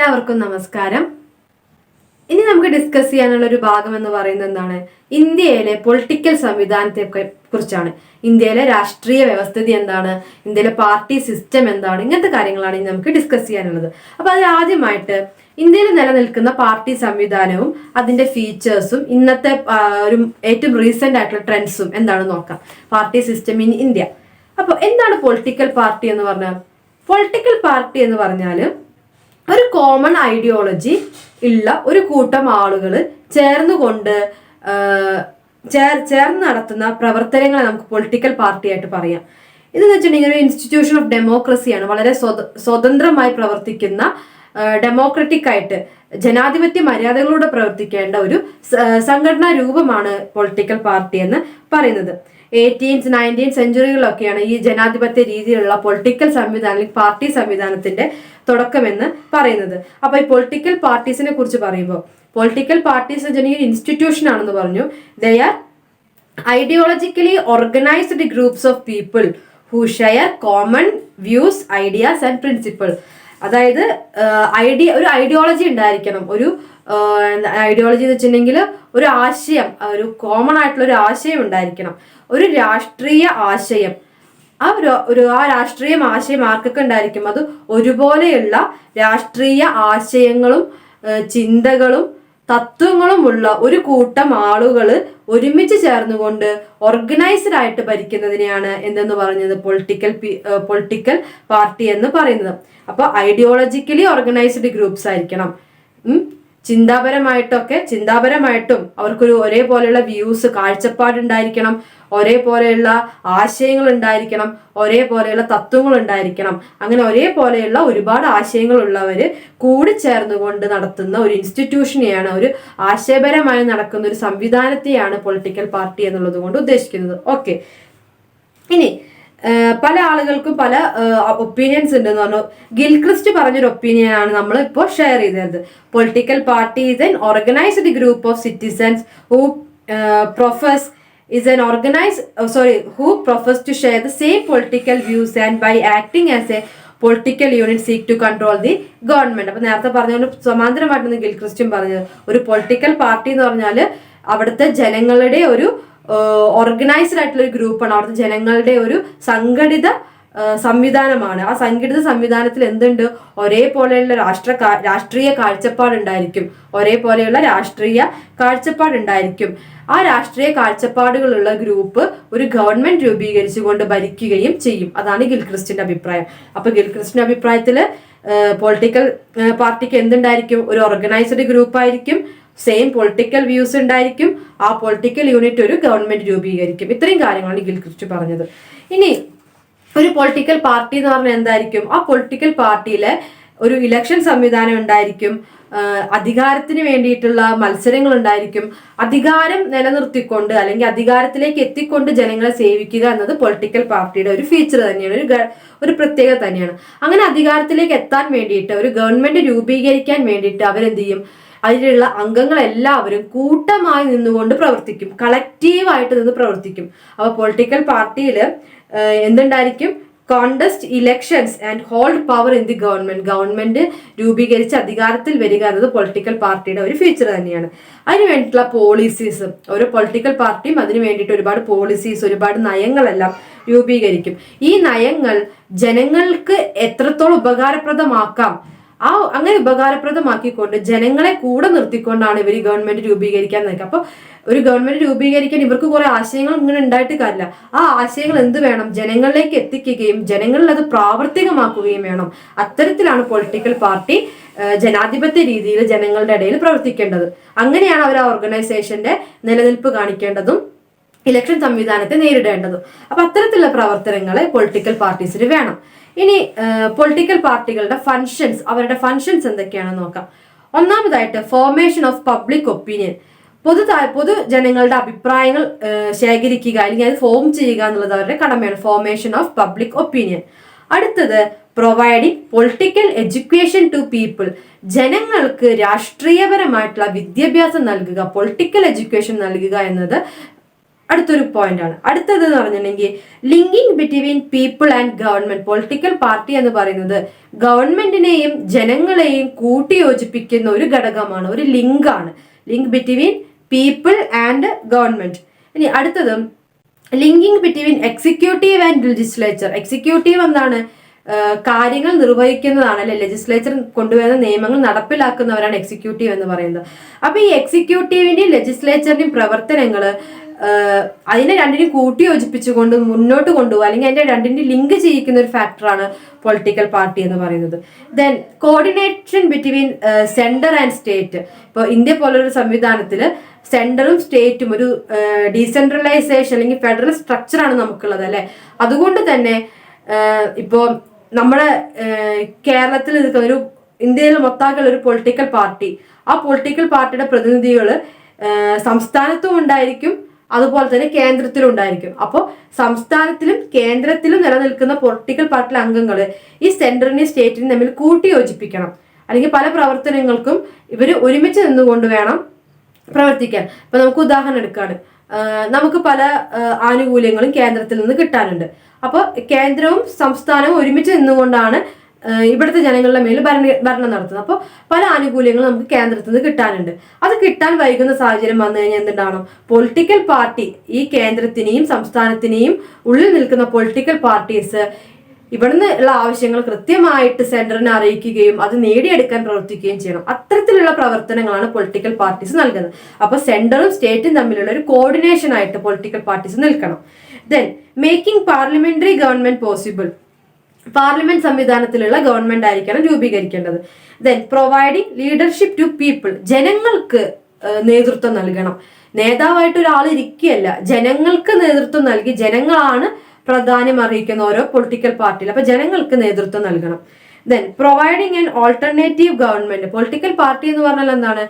എല്ലാവർക്കും നമസ്കാരം. ഇനി നമുക്ക് ഡിസ്കസ് ചെയ്യാനുള്ള ഒരു ഭാഗം എന്ന് പറയുന്നത് എന്താണ്? ഇന്ത്യയിലെ പൊളിറ്റിക്കൽ സംവിധാനത്തെ കുറിച്ചാണ്. ഇന്ത്യയിലെ രാഷ്ട്രീയ വ്യവസ്ഥിതി എന്താണ്, ഇന്ത്യയിലെ പാർട്ടി സിസ്റ്റം എന്താണ്, ഇങ്ങനത്തെ കാര്യങ്ങളാണ് ഇനി നമുക്ക് ഡിസ്കസ് ചെയ്യാനുള്ളത്. അപ്പൊ അതിൽ ആദ്യമായിട്ട് ഇന്ത്യയിൽ നിലനിൽക്കുന്ന പാർട്ടി സംവിധാനവും അതിന്റെ ഫീച്ചേഴ്സും ഇന്നത്തെ ഒരു ഏറ്റവും റീസെന്റ് ആയിട്ടുള്ള ട്രെൻഡ്സും എന്താണെന്ന് നോക്കാം. Party system in India. അപ്പൊ എന്താണ് പൊളിറ്റിക്കൽ പാർട്ടി എന്ന് പറഞ്ഞാൽ? പൊളിറ്റിക്കൽ പാർട്ടി എന്ന് പറഞ്ഞാൽ ഒരു കോമൺ ഐഡിയോളജി ഉള്ള ഒരു കൂട്ടം ആളുകൾ ചേർന്നുകൊണ്ട് ചേർന്ന് നടത്തുന്ന പ്രവർത്തനങ്ങളെ നമുക്ക് പൊളിറ്റിക്കൽ പാർട്ടി ആയിട്ട് പറയാം. ഇതെന്ന് വെച്ചിട്ടുണ്ടെങ്കിൽ ഒരു ഇൻസ്റ്റിറ്റ്യൂഷൻ ഓഫ് ഡെമോക്രസിയാണ്. വളരെ സ്വതന്ത്രമായി പ്രവർത്തിക്കുന്ന, ഡെമോക്രറ്റിക് ആയിട്ട് ജനാധിപത്യ മര്യാദകളോടെ പ്രവർത്തിക്കേണ്ട ഒരു സംഘടനാ രൂപമാണ് പൊളിറ്റിക്കൽ പാർട്ടി എന്ന് പറയുന്നത്. 18th 19th സെഞ്ചുറികളിലൊക്കെയാണ് ഈ ജനാധിപത്യ രീതിയിലുള്ള പൊളിറ്റിക്കൽ സംവിധാനം, പാർട്ടി സംവിധാനത്തിന്റെ തുടക്കമെന്ന് പറയുന്നത്. അപ്പൊ ഈ പൊളിറ്റിക്കൽ പാർട്ടീസിനെ കുറിച്ച് പറയുമ്പോൾ, പൊളിറ്റിക്കൽ പാർട്ടീസ് വെച്ചിട്ടുണ്ടെങ്കിൽ ഇൻസ്റ്റിറ്റ്യൂഷൻ ആണെന്ന് പറഞ്ഞു. They are ideologically organised groups of people who share common views, ideas and principle. അതായത് ഒരു ഐഡിയോളജി ഉണ്ടായിരിക്കണം. ഒരു ഐഡിയോളജി എന്ന് വെച്ചിട്ടുണ്ടെങ്കിൽ ഒരു ആശയം, ഒരു കോമൺ ആയിട്ടുള്ള ഒരു ആശയം ഉണ്ടായിരിക്കണം, ഒരു രാഷ്ട്രീയ ആശയം. ആ രാഷ്ട്രീയ ആശയം ആർക്കൊക്കെ ഉണ്ടായിരിക്കും? അത് ഒരുപോലെയുള്ള രാഷ്ട്രീയ ആശയങ്ങളും ചിന്തകളും തത്വങ്ങളുമുള്ള ഒരു കൂട്ടം ആളുകൾ ഒരുമിച്ച് ചേർന്നുകൊണ്ട് ഓർഗനൈസ്ഡ് ആയിട്ട് ഭരിക്കുന്നതിനെയാണ് എന്തെന്ന് പറഞ്ഞത്? പൊളിറ്റിക്കൽ പാർട്ടി എന്ന് പറയുന്നത്. അപ്പൊ ഐഡിയോളജിക്കലി ഓർഗനൈസ്ഡ് ഗ്രൂപ്പ്സ് ആയിരിക്കണം. ചിന്താപരമായിട്ടും അവർക്കൊരു ഒരേപോലെയുള്ള വ്യൂസ്, കാഴ്ചപ്പാടുണ്ടായിരിക്കണം, ഒരേപോലെയുള്ള ആശയങ്ങൾ ഉണ്ടായിരിക്കണം, ഒരേപോലെയുള്ള തത്വങ്ങൾ ഉണ്ടായിരിക്കണം. അങ്ങനെ ഒരേപോലെയുള്ള ഒരുപാട് ആശയങ്ങളുള്ളവര് കൂടിച്ചേർന്നുകൊണ്ട് നടത്തുന്ന ഒരു ഇൻസ്റ്റിറ്റ്യൂഷനെയാണ്, ഒരു ആശയപരമായി നടക്കുന്ന ഒരു സംവിധാനത്തെയാണ് പൊളിറ്റിക്കൽ പാർട്ടി എന്നുള്ളത് കൊണ്ട് ഉദ്ദേശിക്കുന്നത്. ഓക്കെ, ഇനി പല ആളുകൾക്കും പല ഒപ്പീനിയൻസ് ഉണ്ടെന്ന് പറഞ്ഞു. ഗിൽക്രിസ്റ്റ് പറഞ്ഞൊരു ഒപ്പീനിയൻ ആണ് നമ്മൾ ഇപ്പോൾ ഷെയർ ചെയ്തത്. Political party is N organised group of citizens who profess to share the same political views and by acting as a political unit seek to control the government. അപ്പൊ നേരത്തെ പറഞ്ഞ സമാന്തരമായിട്ടാണ് ഗിൽക്രിസ്റ്റും പറഞ്ഞത്. ഒരു പൊളിറ്റിക്കൽ പാർട്ടി എന്ന് പറഞ്ഞാൽ അവിടുത്തെ ജനങ്ങളുടെ ഒരു ഓർഗനൈസ്ഡ് ആയിട്ടുള്ള ഒരു ഗ്രൂപ്പാണ്. അവിടുത്തെ ജനങ്ങളുടെ ഒരു സംഘടിത സംവിധാനമാണ്. ആ സംഘടിത സംവിധാനത്തിൽ എന്തുണ്ട്? ഒരേപോലെയുള്ള രാഷ്ട്രീയ കാഴ്ചപ്പാടുണ്ടായിരിക്കും, ഒരേപോലെയുള്ള രാഷ്ട്രീയ കാഴ്ചപ്പാടുണ്ടായിരിക്കും. ആ രാഷ്ട്രീയ കാഴ്ചപ്പാടുകളുള്ള ഗ്രൂപ്പ് ഒരു ഗവൺമെന്റ് രൂപീകരിച്ചുകൊണ്ട് ഭരിക്കുകയും ചെയ്യും. അതാണ് ഗിൽക്രിസ്റ്റിന്റെ അഭിപ്രായം. അപ്പൊ ഗിൽക്രിസ്റ്റിന്റെ അഭിപ്രായത്തില് പൊളിറ്റിക്കൽ പാർട്ടിക്ക് എന്തുണ്ടായിരിക്കും? ഒരു ഓർഗനൈസ്ഡ് ഗ്രൂപ്പ് ആയിരിക്കും, സെയിം പൊളിറ്റിക്കൽ വ്യൂസ് ഉണ്ടായിരിക്കും, ആ പൊളിറ്റിക്കൽ യൂണിറ്റ് ഒരു ഗവൺമെന്റ് രൂപീകരിക്കും. ഇത്രയും കാര്യങ്ങളാണ് ഗിൽക്രിസ്റ്റ് പറഞ്ഞത്. ഇനി ഒരു പൊളിറ്റിക്കൽ പാർട്ടി എന്ന് പറഞ്ഞാൽ എന്തായിരിക്കും? ആ പൊളിറ്റിക്കൽ പാർട്ടിയിലെ ഒരു ഇലക്ഷൻ സംവിധാനം ഉണ്ടായിരിക്കും, അധികാരത്തിന് വേണ്ടിയിട്ടുള്ള മത്സരങ്ങൾ ഉണ്ടായിരിക്കും. അധികാരം നിലനിർത്തിക്കൊണ്ട് അല്ലെങ്കിൽ അധികാരത്തിലേക്ക് എത്തിക്കൊണ്ട് ജനങ്ങളെ സേവിക്കുക എന്നത് പൊളിറ്റിക്കൽ പാർട്ടിയുടെ ഒരു ഫീച്ചർ തന്നെയാണ്, ഒരു പ്രത്യേകത തന്നെയാണ്. അങ്ങനെ അധികാരത്തിലേക്ക് എത്താൻ വേണ്ടിയിട്ട്, ഒരു ഗവൺമെന്റ് രൂപീകരിക്കാൻ വേണ്ടിയിട്ട് അവരെന്ത് ചെയ്യും? അതിലുള്ള അംഗങ്ങളെല്ലാവരും കൂട്ടമായി നിന്നുകൊണ്ട് പ്രവർത്തിക്കും, കളക്റ്റീവായിട്ട് നിന്ന് പ്രവർത്തിക്കും. അപ്പൊ പൊളിറ്റിക്കൽ പാർട്ടിയിൽ എന്തുണ്ടായിരിക്കും? Contest elections and hold power in the government രൂപീകരിച്ച് അധികാരത്തിൽ വരിക എന്നത് പൊളിറ്റിക്കൽ പാർട്ടിയുടെ ഒരു ഫീച്ചർ തന്നെയാണ്. അതിന് വേണ്ടിയിട്ടുള്ള പോളിസീസ്, ഓരോ പൊളിറ്റിക്കൽ പാർട്ടിയും അതിന് വേണ്ടിയിട്ട് ഒരുപാട് പോളിസീസ്, ഒരുപാട് നയങ്ങളെല്ലാം രൂപീകരിക്കും. ഈ നയങ്ങൾ ജനങ്ങൾക്ക് എത്രത്തോളം ഉപകാരപ്രദമാക്കാം, അങ്ങനെ ഉപകാരപ്രദമാക്കിക്കൊണ്ട് ജനങ്ങളെ കൂടെ നിർത്തിക്കൊണ്ടാണ് ഇവർ ഗവൺമെന്റ് രൂപീകരിക്കാൻ നിൽക്കുക. അപ്പൊ ഒരു ഗവൺമെന്റ് രൂപീകരിക്കാൻ ഇവർക്ക് കുറെ ആശയങ്ങൾ ഇങ്ങനെ ഉണ്ടായിട്ട് കാര്യമില്ല. ആ ആശയങ്ങൾ എന്ത് വേണം? ജനങ്ങളിലേക്ക് എത്തിക്കുകയും ജനങ്ങളിൽ അത് പ്രാവർത്തികമാക്കുകയും വേണം. അത്തരത്തിലാണ് പൊളിറ്റിക്കൽ പാർട്ടി ജനാധിപത്യ രീതിയിൽ ജനങ്ങളുടെ ഇടയിൽ പ്രവർത്തിക്കേണ്ടത്. അങ്ങനെയാണ് അവർ ആ ഓർഗനൈസേഷന്റെ നിലനിൽപ്പ് കാണിക്കേണ്ടതും ഇലക്ഷൻ സംവിധാനത്തെ നേരിടേണ്ടതും. അപ്പൊ അത്തരത്തിലുള്ള പ്രവർത്തനങ്ങൾ പൊളിറ്റിക്കൽ പാർട്ടീസിന് വേണം. ഇനി പൊളിറ്റിക്കൽ പാർട്ടികളുടെ ഫങ്ഷൻസ്, അവരുടെ ഫങ്ഷൻസ് എന്തൊക്കെയാണെന്ന് നോക്കാം. ഒന്നാമതായിട്ട് ഫോർമേഷൻ ഓഫ് പബ്ലിക് ഒപ്പീനിയൻ, പൊതുജനങ്ങളുടെ അഭിപ്രായങ്ങൾ ശേഖരിക്കുക അല്ലെങ്കിൽ അത് ഫോം ചെയ്യുക എന്നുള്ളത് അവരുടെ കടമയാണ്. Formation of public opinion. അടുത്തത് providing political education to people, ജനങ്ങൾക്ക് രാഷ്ട്രീയപരമായിട്ടുള്ള വിദ്യാഭ്യാസം നൽകുക, പൊളിറ്റിക്കൽ എഡ്യൂക്കേഷൻ നൽകുക എന്നത് അടുത്തൊരു പോയിന്റ് ആണ്. അടുത്തത് എന്ന് പറഞ്ഞിട്ടുണ്ടെങ്കിൽ linking between people and government. Political party എന്ന് പറയുന്നത് ഗവൺമെന്റിനെയും ജനങ്ങളെയും കൂട്ടിയോജിപ്പിക്കുന്ന ഒരു ഘടകമാണ്, ഒരു ലിങ്കാണ്. Link between people and government. ഇനി അടുത്തത് linking between executive and legislature. Executive എന്താണ്? കാര്യങ്ങൾ നിർവഹിക്കുന്നതാണ്, അല്ലെ? ലെജിസ്ലേച്ചർ കൊണ്ടുവരുന്ന നിയമങ്ങൾ നടപ്പിലാക്കുന്നവരാണ് എക്സിക്യൂട്ടീവ് എന്ന് പറയുന്നത്. അപ്പൊ ഈ എക്സിക്യൂട്ടീവിന്റെയും ലെജിസ്ലേച്ചറിന്റെയും പ്രവർത്തനങ്ങൾ അതിനെ രണ്ടിനെയും കൂട്ടി യോജിപ്പിച്ചുകൊണ്ട് മുന്നോട്ട് കൊണ്ടുപോകുക, അല്ലെങ്കിൽ അതിന്റെ രണ്ടിന്റെ ലിങ്ക് ചെയ്യിക്കുന്ന ഒരു ഫാക്ടറാണ് പൊളിറ്റിക്കൽ പാർട്ടി എന്ന് പറയുന്നത്. Then coordination between centre and state. ഇപ്പോൾ ഇന്ത്യ പോലൊരു സംവിധാനത്തിൽ സെന്ററും സ്റ്റേറ്റും ഒരു ഡീസെൻട്രലൈസേഷൻ അല്ലെങ്കിൽ ഫെഡറൽ സ്ട്രക്ചറാണ് നമുക്കുള്ളത്, അല്ലെ? അതുകൊണ്ട് തന്നെ ഇപ്പോൾ നമ്മുടെ കേരളത്തിൽ നിൽക്കുന്ന ഒരു ഇന്ത്യയിൽ മൊത്താക്കുള്ള ഒരു പൊളിറ്റിക്കൽ പാർട്ടി, ആ പൊളിറ്റിക്കൽ പാർട്ടിയുടെ പ്രതിനിധികൾ സംസ്ഥാനത്തും ഉണ്ടായിരിക്കും, അതുപോലെ തന്നെ കേന്ദ്രത്തിലും ഉണ്ടായിരിക്കും. അപ്പോൾ സംസ്ഥാനത്തിലും കേന്ദ്രത്തിലും നിലനിൽക്കുന്ന പൊളിറ്റിക്കൽ പാർട്ടിയിലെ അംഗങ്ങൾ ഈ സെന്ററിനെയും സ്റ്റേറ്റിനെയും തമ്മിൽ കൂട്ടി യോജിപ്പിക്കണം. അല്ലെങ്കിൽ പല പ്രവർത്തനങ്ങൾക്കും ഇവർ ഒരുമിച്ച് നിന്നുകൊണ്ട് വേണം പ്രവർത്തിക്കാൻ. ഇപ്പൊ നമുക്ക് ഉദാഹരണം എടുക്കാണ്, നമുക്ക് പല ആനുകൂല്യങ്ങളും കേന്ദ്രത്തിൽ നിന്ന് കിട്ടാനുണ്ട്. അപ്പോൾ കേന്ദ്രവും സംസ്ഥാനവും ഒരുമിച്ച് നിന്നുകൊണ്ടാണ് ഇവിടുത്തെ ജനങ്ങളുടെ മേൽ ഭരണം നടത്തുന്നത്. അപ്പോൾ പല ആനുകൂല്യങ്ങളും നമുക്ക് കേന്ദ്രത്തിൽ നിന്ന് കിട്ടാനുണ്ട്. അത് കിട്ടാൻ വൈകുന്ന സാഹചര്യം വന്നു കഴിഞ്ഞാൽ എന്തുണ്ടാവണം? പൊളിറ്റിക്കൽ പാർട്ടി, ഈ കേന്ദ്രത്തിനെയും സംസ്ഥാനത്തിനെയും ഉള്ളിൽ നിൽക്കുന്ന പൊളിറ്റിക്കൽ പാർട്ടീസ് ഇവിടുന്ന് ഉള്ള ആവശ്യങ്ങൾ കൃത്യമായിട്ട് സെന്ററിനെ അറിയിക്കുകയും അത് നേടിയെടുക്കാൻ പ്രവർത്തിക്കുകയും ചെയ്യണം. അത്തരത്തിലുള്ള പ്രവർത്തനങ്ങളാണ് പൊളിറ്റിക്കൽ പാർട്ടീസ് നൽകുന്നത്. അപ്പൊ സെന്ററും സ്റ്റേറ്റും തമ്മിലുള്ള ഒരു കോർഡിനേഷൻ ആയിട്ട് പൊളിറ്റിക്കൽ പാർട്ടീസ് നിൽക്കണം. Then making parliamentary government possible. Parliament സംവിധാനത്തിലുള്ള ഗവൺമെന്റ് ആയിരിക്കണം രൂപീകരിക്കേണ്ടത്. Then providing leadership to people. ജനങ്ങൾക്ക് നേതൃത്വം നൽകണം. നേതാവായിട്ട് ഒരാൾ ഇരിക്കുകയല്ല, ജനങ്ങൾക്ക് നേതൃത്വം നൽകി ജനങ്ങളാണ് പ്രാധാന്യം അറിയിക്കുന്ന ഓരോ പൊളിറ്റിക്കൽ പാർട്ടിയിൽ. അപ്പൊ ജനങ്ങൾക്ക് നേതൃത്വം നൽകണം. Then providing an alternative government. Political party എന്ന് പറഞ്ഞാൽ എന്താണ്?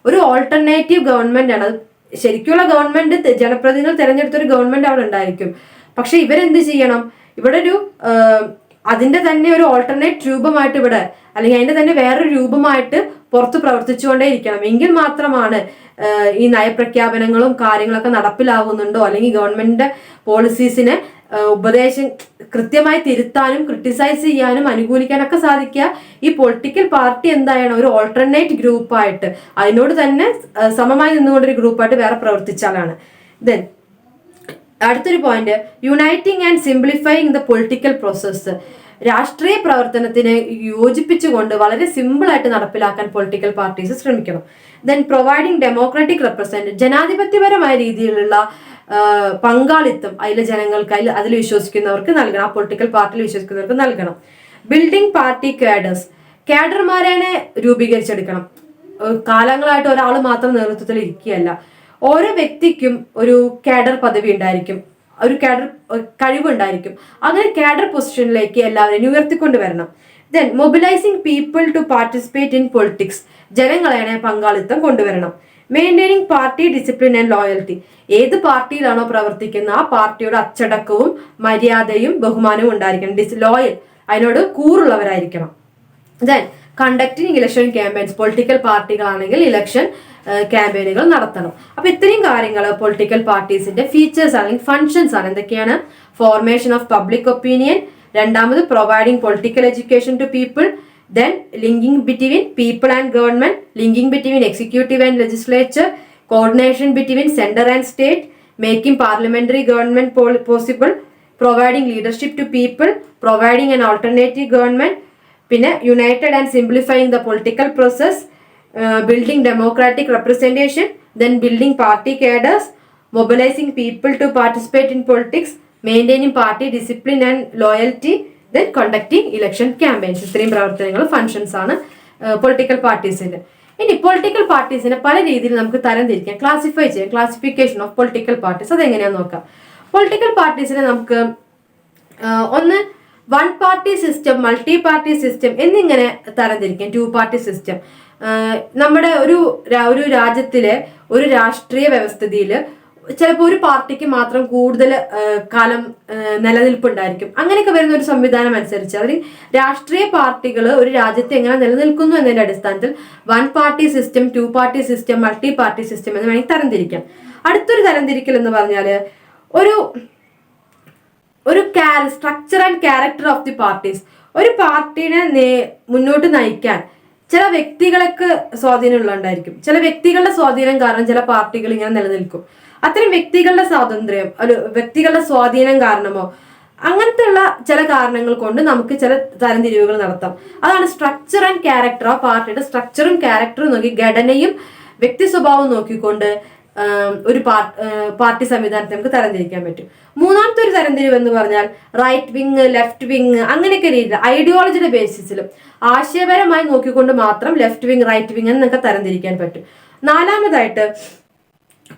ഒരു ഓൾട്ടർനേറ്റീവ് ഗവൺമെന്റ് ആണ്. അത് ശരിക്കുള്ള ഗവൺമെന്റ്, ജനപ്രതിനിധികൾ തിരഞ്ഞെടുത്ത ഒരു ഗവൺമെന്റ് അവിടെ ഉണ്ടായിരിക്കും. പക്ഷെ ഇവരെന്ത് ചെയ്യണം? ഇവിടെ ഒരു അതിന്റെ തന്നെ ഒരു ഓൾട്ടർനേറ്റ് രൂപമായിട്ട് ഇവിടെ, അല്ലെങ്കിൽ അതിന്റെ തന്നെ വേറൊരു രൂപമായിട്ട് പുറത്ത് പ്രവർത്തിച്ചുകൊണ്ടേ ഇരിക്കണം. എങ്കിൽ മാത്രമാണ് ഈ നയപ്രഖ്യാപനങ്ങളും കാര്യങ്ങളൊക്കെ നടപ്പിലാവുന്നുണ്ടോ, അല്ലെങ്കിൽ ഗവൺമെന്റിന്റെ പോളിസീസിനെ ഉപദേശം കൃത്യമായി തിരുത്താനും ക്രിട്ടിസൈസ് ചെയ്യാനും അനുകൂലിക്കാനൊക്കെ സാധിക്കുക ഈ പൊളിറ്റിക്കൽ പാർട്ടി എന്തായാണ്? ഒരു ഓൾട്ടർനേറ്റ് ഗ്രൂപ്പായിട്ട്, അതിനോട് തന്നെ സമമായി നിന്നുകൊണ്ടൊരു ഗ്രൂപ്പായിട്ട് വേറെ പ്രവർത്തിച്ചാലാണ്. ദെൻ അടുത്തൊരു point, uniting and simplifying the political process. രാഷ്ട്രീയ പ്രവർത്തനത്തിനെ യോജിപ്പിച്ചുകൊണ്ട് വളരെ സിമ്പിളായിട്ട് നടപ്പിലാക്കാൻ പൊളിറ്റിക്കൽ പാർട്ടീസ് ശ്രമിക്കണം. Then providing democratic represent. ജനാധിപത്യപരമായ രീതിയിലുള്ള പങ്കാളിത്തം അതിലെ ജനങ്ങൾക്ക്, അതിൽ വിശ്വസിക്കുന്നവർക്ക് നൽകണം, ആ പൊളിറ്റിക്കൽ പാർട്ടിയിൽ വിശ്വസിക്കുന്നവർക്ക് നൽകണം. Building party cadres. കാഡർമാരെ രൂപീകരിച്ചെടുക്കണം. കാലങ്ങളായിട്ട് ഒരാൾ മാത്രം നേതൃത്വത്തിൽ ഇരിക്കുകയല്ല, ഓരോ വ്യക്തിക്കും ഒരു കാഡർ പദവി ഉണ്ടായിരിക്കും, ഒരു കാഡർ കഴിവുണ്ടായിരിക്കും. അങ്ങനെ കാഡർ പൊസിഷനിലേക്ക് എല്ലാവരെയും ഉയർത്തിക്കൊണ്ട് വരണം. Then mobilising people to participate in politics. ജനങ്ങളെ പങ്കാളിത്തം കൊണ്ടുവരണം. Maintaining party discipline and loyalty. ഏത് പാർട്ടിയിലാണോ പ്രവർത്തിക്കുന്നത് ആ പാർട്ടിയുടെ അച്ചടക്കവും മര്യാദയും ബഹുമാനവും ഉണ്ടായിരിക്കണം. ലോയൽ, അതിനോട് കൂറുള്ളവരായിരിക്കണം. Then conducting election campaigns. Political പാർട്ടികളാണെങ്കിൽ ഇലക്ഷൻ ക്യാമ്പയിനുകൾ നടത്തണം. അപ്പൊ ഇത്രയും കാര്യങ്ങൾ പൊളിറ്റിക്കൽ പാർട്ടീസിന്റെ ഫീച്ചേഴ്സ് അല്ലെങ്കിൽ ഫങ്ഷൻസ് ആണ്. എന്തൊക്കെയാണ്? ഫോർമേഷൻ ഓഫ് പബ്ലിക് ഒപ്പീനിയൻ, രണ്ടാമത് providing political education to people, then linking between people and government, linking between executive and legislature, coordination between center and state, making parliamentary government possible, providing leadership to people, providing an alternative government, പിന്നെ united and simplifying the political process, building democratic representation, then building party cadres, mobilizing people to participate in politics, maintaining party discipline and loyalty, then conducting election campaigns. ഇത്രയും പ്രവർത്തനങ്ങൾ functions ആണ് political പാർട്ടീസിന്റെ. ഇനി political പാർട്ടീസിനെ പല രീതിയിൽ നമുക്ക് തരംതിരിക്കാം, classify ചെയ്യാം. Classification of political parties അതെങ്ങനെയാന്ന് നോക്കാം. പൊളിറ്റിക്കൽ പാർട്ടീസിനെ നമുക്ക് ഒന്ന് one party system, multi party system എന്നിങ്ങനെ തരംതിരിക്കാം. Two party system. നമ്മുടെ ഒരു രാജ്യത്തിലെ ഒരു രാഷ്ട്രീയ വ്യവസ്ഥിതിയിൽ ചിലപ്പോൾ ഒരു പാർട്ടിക്ക് മാത്രം കൂടുതൽ കാലം നിലനിൽപ്പുണ്ടായിരിക്കും. അങ്ങനെയൊക്കെ വരുന്ന ഒരു സംവിധാനം അനുസരിച്ച് അവർ രാഷ്ട്രീയ പാർട്ടികൾ ഒരു രാജ്യത്ത് എങ്ങനെ നിലനിൽക്കുന്നു എന്നതിന്റെ അടിസ്ഥാനത്തിൽ 1 party system, 2 party system, multi party system എന്ന് വേണമെങ്കിൽ തരംതിരിക്കാം. അടുത്തൊരു തരംതിരിക്കൽ എന്ന് പറഞ്ഞാല് ഒരു structure and character of the parties. ഒരു പാർട്ടീനെ മുന്നോട്ട് നയിക്കാൻ ചില വ്യക്തികൾക്ക് സ്വാധീനമുള്ളതായിരിക്കും. ചില വ്യക്തികളുടെ സ്വാധീനം കാരണം ചില പാർട്ടികൾ ഇങ്ങനെ നിലനിൽക്കും. അത്തരം വ്യക്തികളുടെ സ്വാതന്ത്ര്യം, ഒരു വ്യക്തികളുടെ സ്വാധീനം കാരണമോ അങ്ങനത്തെ ഉള്ള ചില കാരണങ്ങൾ കൊണ്ട് നമുക്ക് ചില തരംതിരിവുകൾ നടത്താം. അതാണ് സ്ട്രക്ചർ ആൻഡ് ക്യാരക്ടർ. ആ പാർട്ടിയുടെ സ്ട്രക്ചറും ക്യാരക്ടറും നോക്കി, ഘടനയും വ്യക്തി സ്വഭാവവും നോക്കിക്കൊണ്ട് ഒരു പാർട്ടി സംവിധാനത്തെ നമുക്ക് തരംതിരിക്കാൻ പറ്റും. മൂന്നാമത്തെ ഒരു തരംതിരിവ് എന്ന് പറഞ്ഞാൽ റൈറ്റ് വിങ്, ലെഫ്റ്റ് വിങ്, അങ്ങനെയൊക്കെ രീതിയിൽ ഐഡിയോളജിയുടെ ബേസിസിലും ആശയപരമായി നോക്കിക്കൊണ്ട് മാത്രം ലെഫ്റ്റ് വിങ്, റൈറ്റ് വിങ് എന്നൊക്കെ തരംതിരിക്കാൻ പറ്റും. നാലാമതായിട്ട്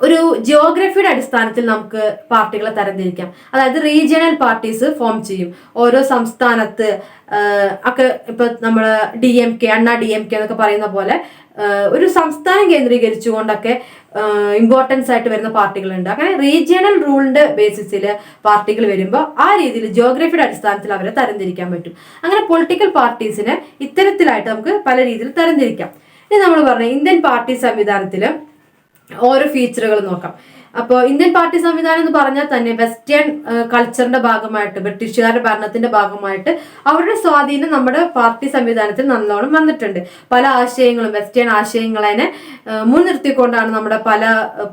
ഒരു ജിയോഗ്രഫിയുടെ അടിസ്ഥാനത്തിൽ നമുക്ക് പാർട്ടികളെ തരംതിരിക്കാം. അതായത് റീജിയണൽ പാർട്ടീസ് ഫോം ചെയ്യും. ഓരോ സംസ്ഥാനത്ത് ഒക്കെ ഇപ്പൊ നമ്മള് DMK, അണ്ണാ DMK എന്നൊക്കെ പറയുന്ന പോലെ ഒരു സംസ്ഥാനം കേന്ദ്രീകരിച്ചുകൊണ്ടൊക്കെ ഇമ്പോർട്ടൻസ് ആയിട്ട് വരുന്ന പാർട്ടികളുണ്ട്. അങ്ങനെ റീജിയണൽ റൂളിന്റെ ബേസിസിൽ പാർട്ടികൾ വരുമ്പോൾ ആ രീതിയിൽ ജിയോഗ്രഫിയുടെ അടിസ്ഥാനത്തിൽ അവരെ തരംതിരിക്കാൻ പറ്റും. അങ്ങനെ പൊളിറ്റിക്കൽ പാർട്ടീസിനെ ഇത്തരത്തിലായിട്ട് നമുക്ക് പല രീതിയിൽ തരംതിരിക്കാം. ഇനി നമ്മൾ പറഞ്ഞ ഇന്ത്യൻ പാർട്ടി സംവിധാനത്തിൽ ഓരോ ഫീച്ചറുകൾ നോക്കാം. അപ്പോൾ ഇന്ത്യൻ പാർട്ടി സംവിധാനം എന്ന് പറഞ്ഞാൽ തന്നെ വെസ്റ്റേൺ കൾച്ചറിന്റെ ഭാഗമായിട്ട്, ബ്രിട്ടീഷുകാരുടെ ഭരണത്തിന്റെ ഭാഗമായിട്ട് അവരുടെ സ്വാധീനം നമ്മുടെ പാർട്ടി സംവിധാനത്തിൽ നല്ലോണം വന്നിട്ടുണ്ട്. പല ആശയങ്ങളും വെസ്റ്റേൺ ആശയങ്ങളെ മുൻനിർത്തിക്കൊണ്ടാണ് നമ്മുടെ പല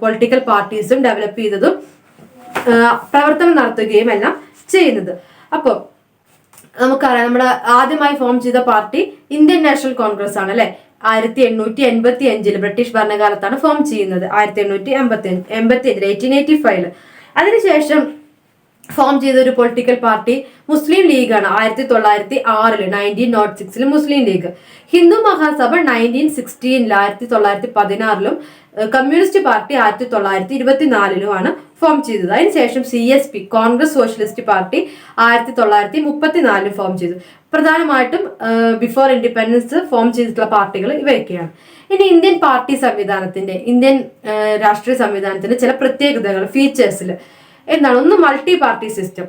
പൊളിറ്റിക്കൽ പാർട്ടീസും ഡെവലപ്പ് ചെയ്തതും പ്രവർത്തനം നടത്തുകയും എല്ലാം ചെയ്യുന്നത്. അപ്പോൾ നമുക്കറിയാം, നമ്മുടെ ആദ്യമായി ഫോം ചെയ്ത പാർട്ടി ഇന്ത്യൻ നാഷണൽ കോൺഗ്രസ് ആണ് അല്ലെ. 1885 ബ്രിട്ടീഷ് ഭരണകാലത്താണ് ഫോം ചെയ്യുന്നത്. 1885 അതിനുശേഷം ഫോം ചെയ്ത ഒരു പൊളിറ്റിക്കൽ പാർട്ടി മുസ്ലിം ലീഗാണ്. 1906 Muslim League. Hindu Mahasabha 1916 1916 Communist Party 1924 form ചെയ്തത്. അതിനുശേഷം CSP Congress Socialist Party 1934 form ചെയ്തു. പ്രധാനമായിട്ടും ബിഫോർ ഇൻഡിപെൻഡൻസ് ഫോം ചെയ്തിട്ടുള്ള പാർട്ടികൾ ഇവയൊക്കെയാണ്. ഇനി ഇന്ത്യൻ പാർട്ടി സംവിധാനത്തിന്റെ, ഇന്ത്യൻ രാഷ്ട്രീയ സംവിധാനത്തിന്റെ ചില പ്രത്യേകതകൾ, ഫീച്ചേഴ്സിൽ എന്താണ്? ഒന്ന്, മൾട്ടി പാർട്ടി സിസ്റ്റം.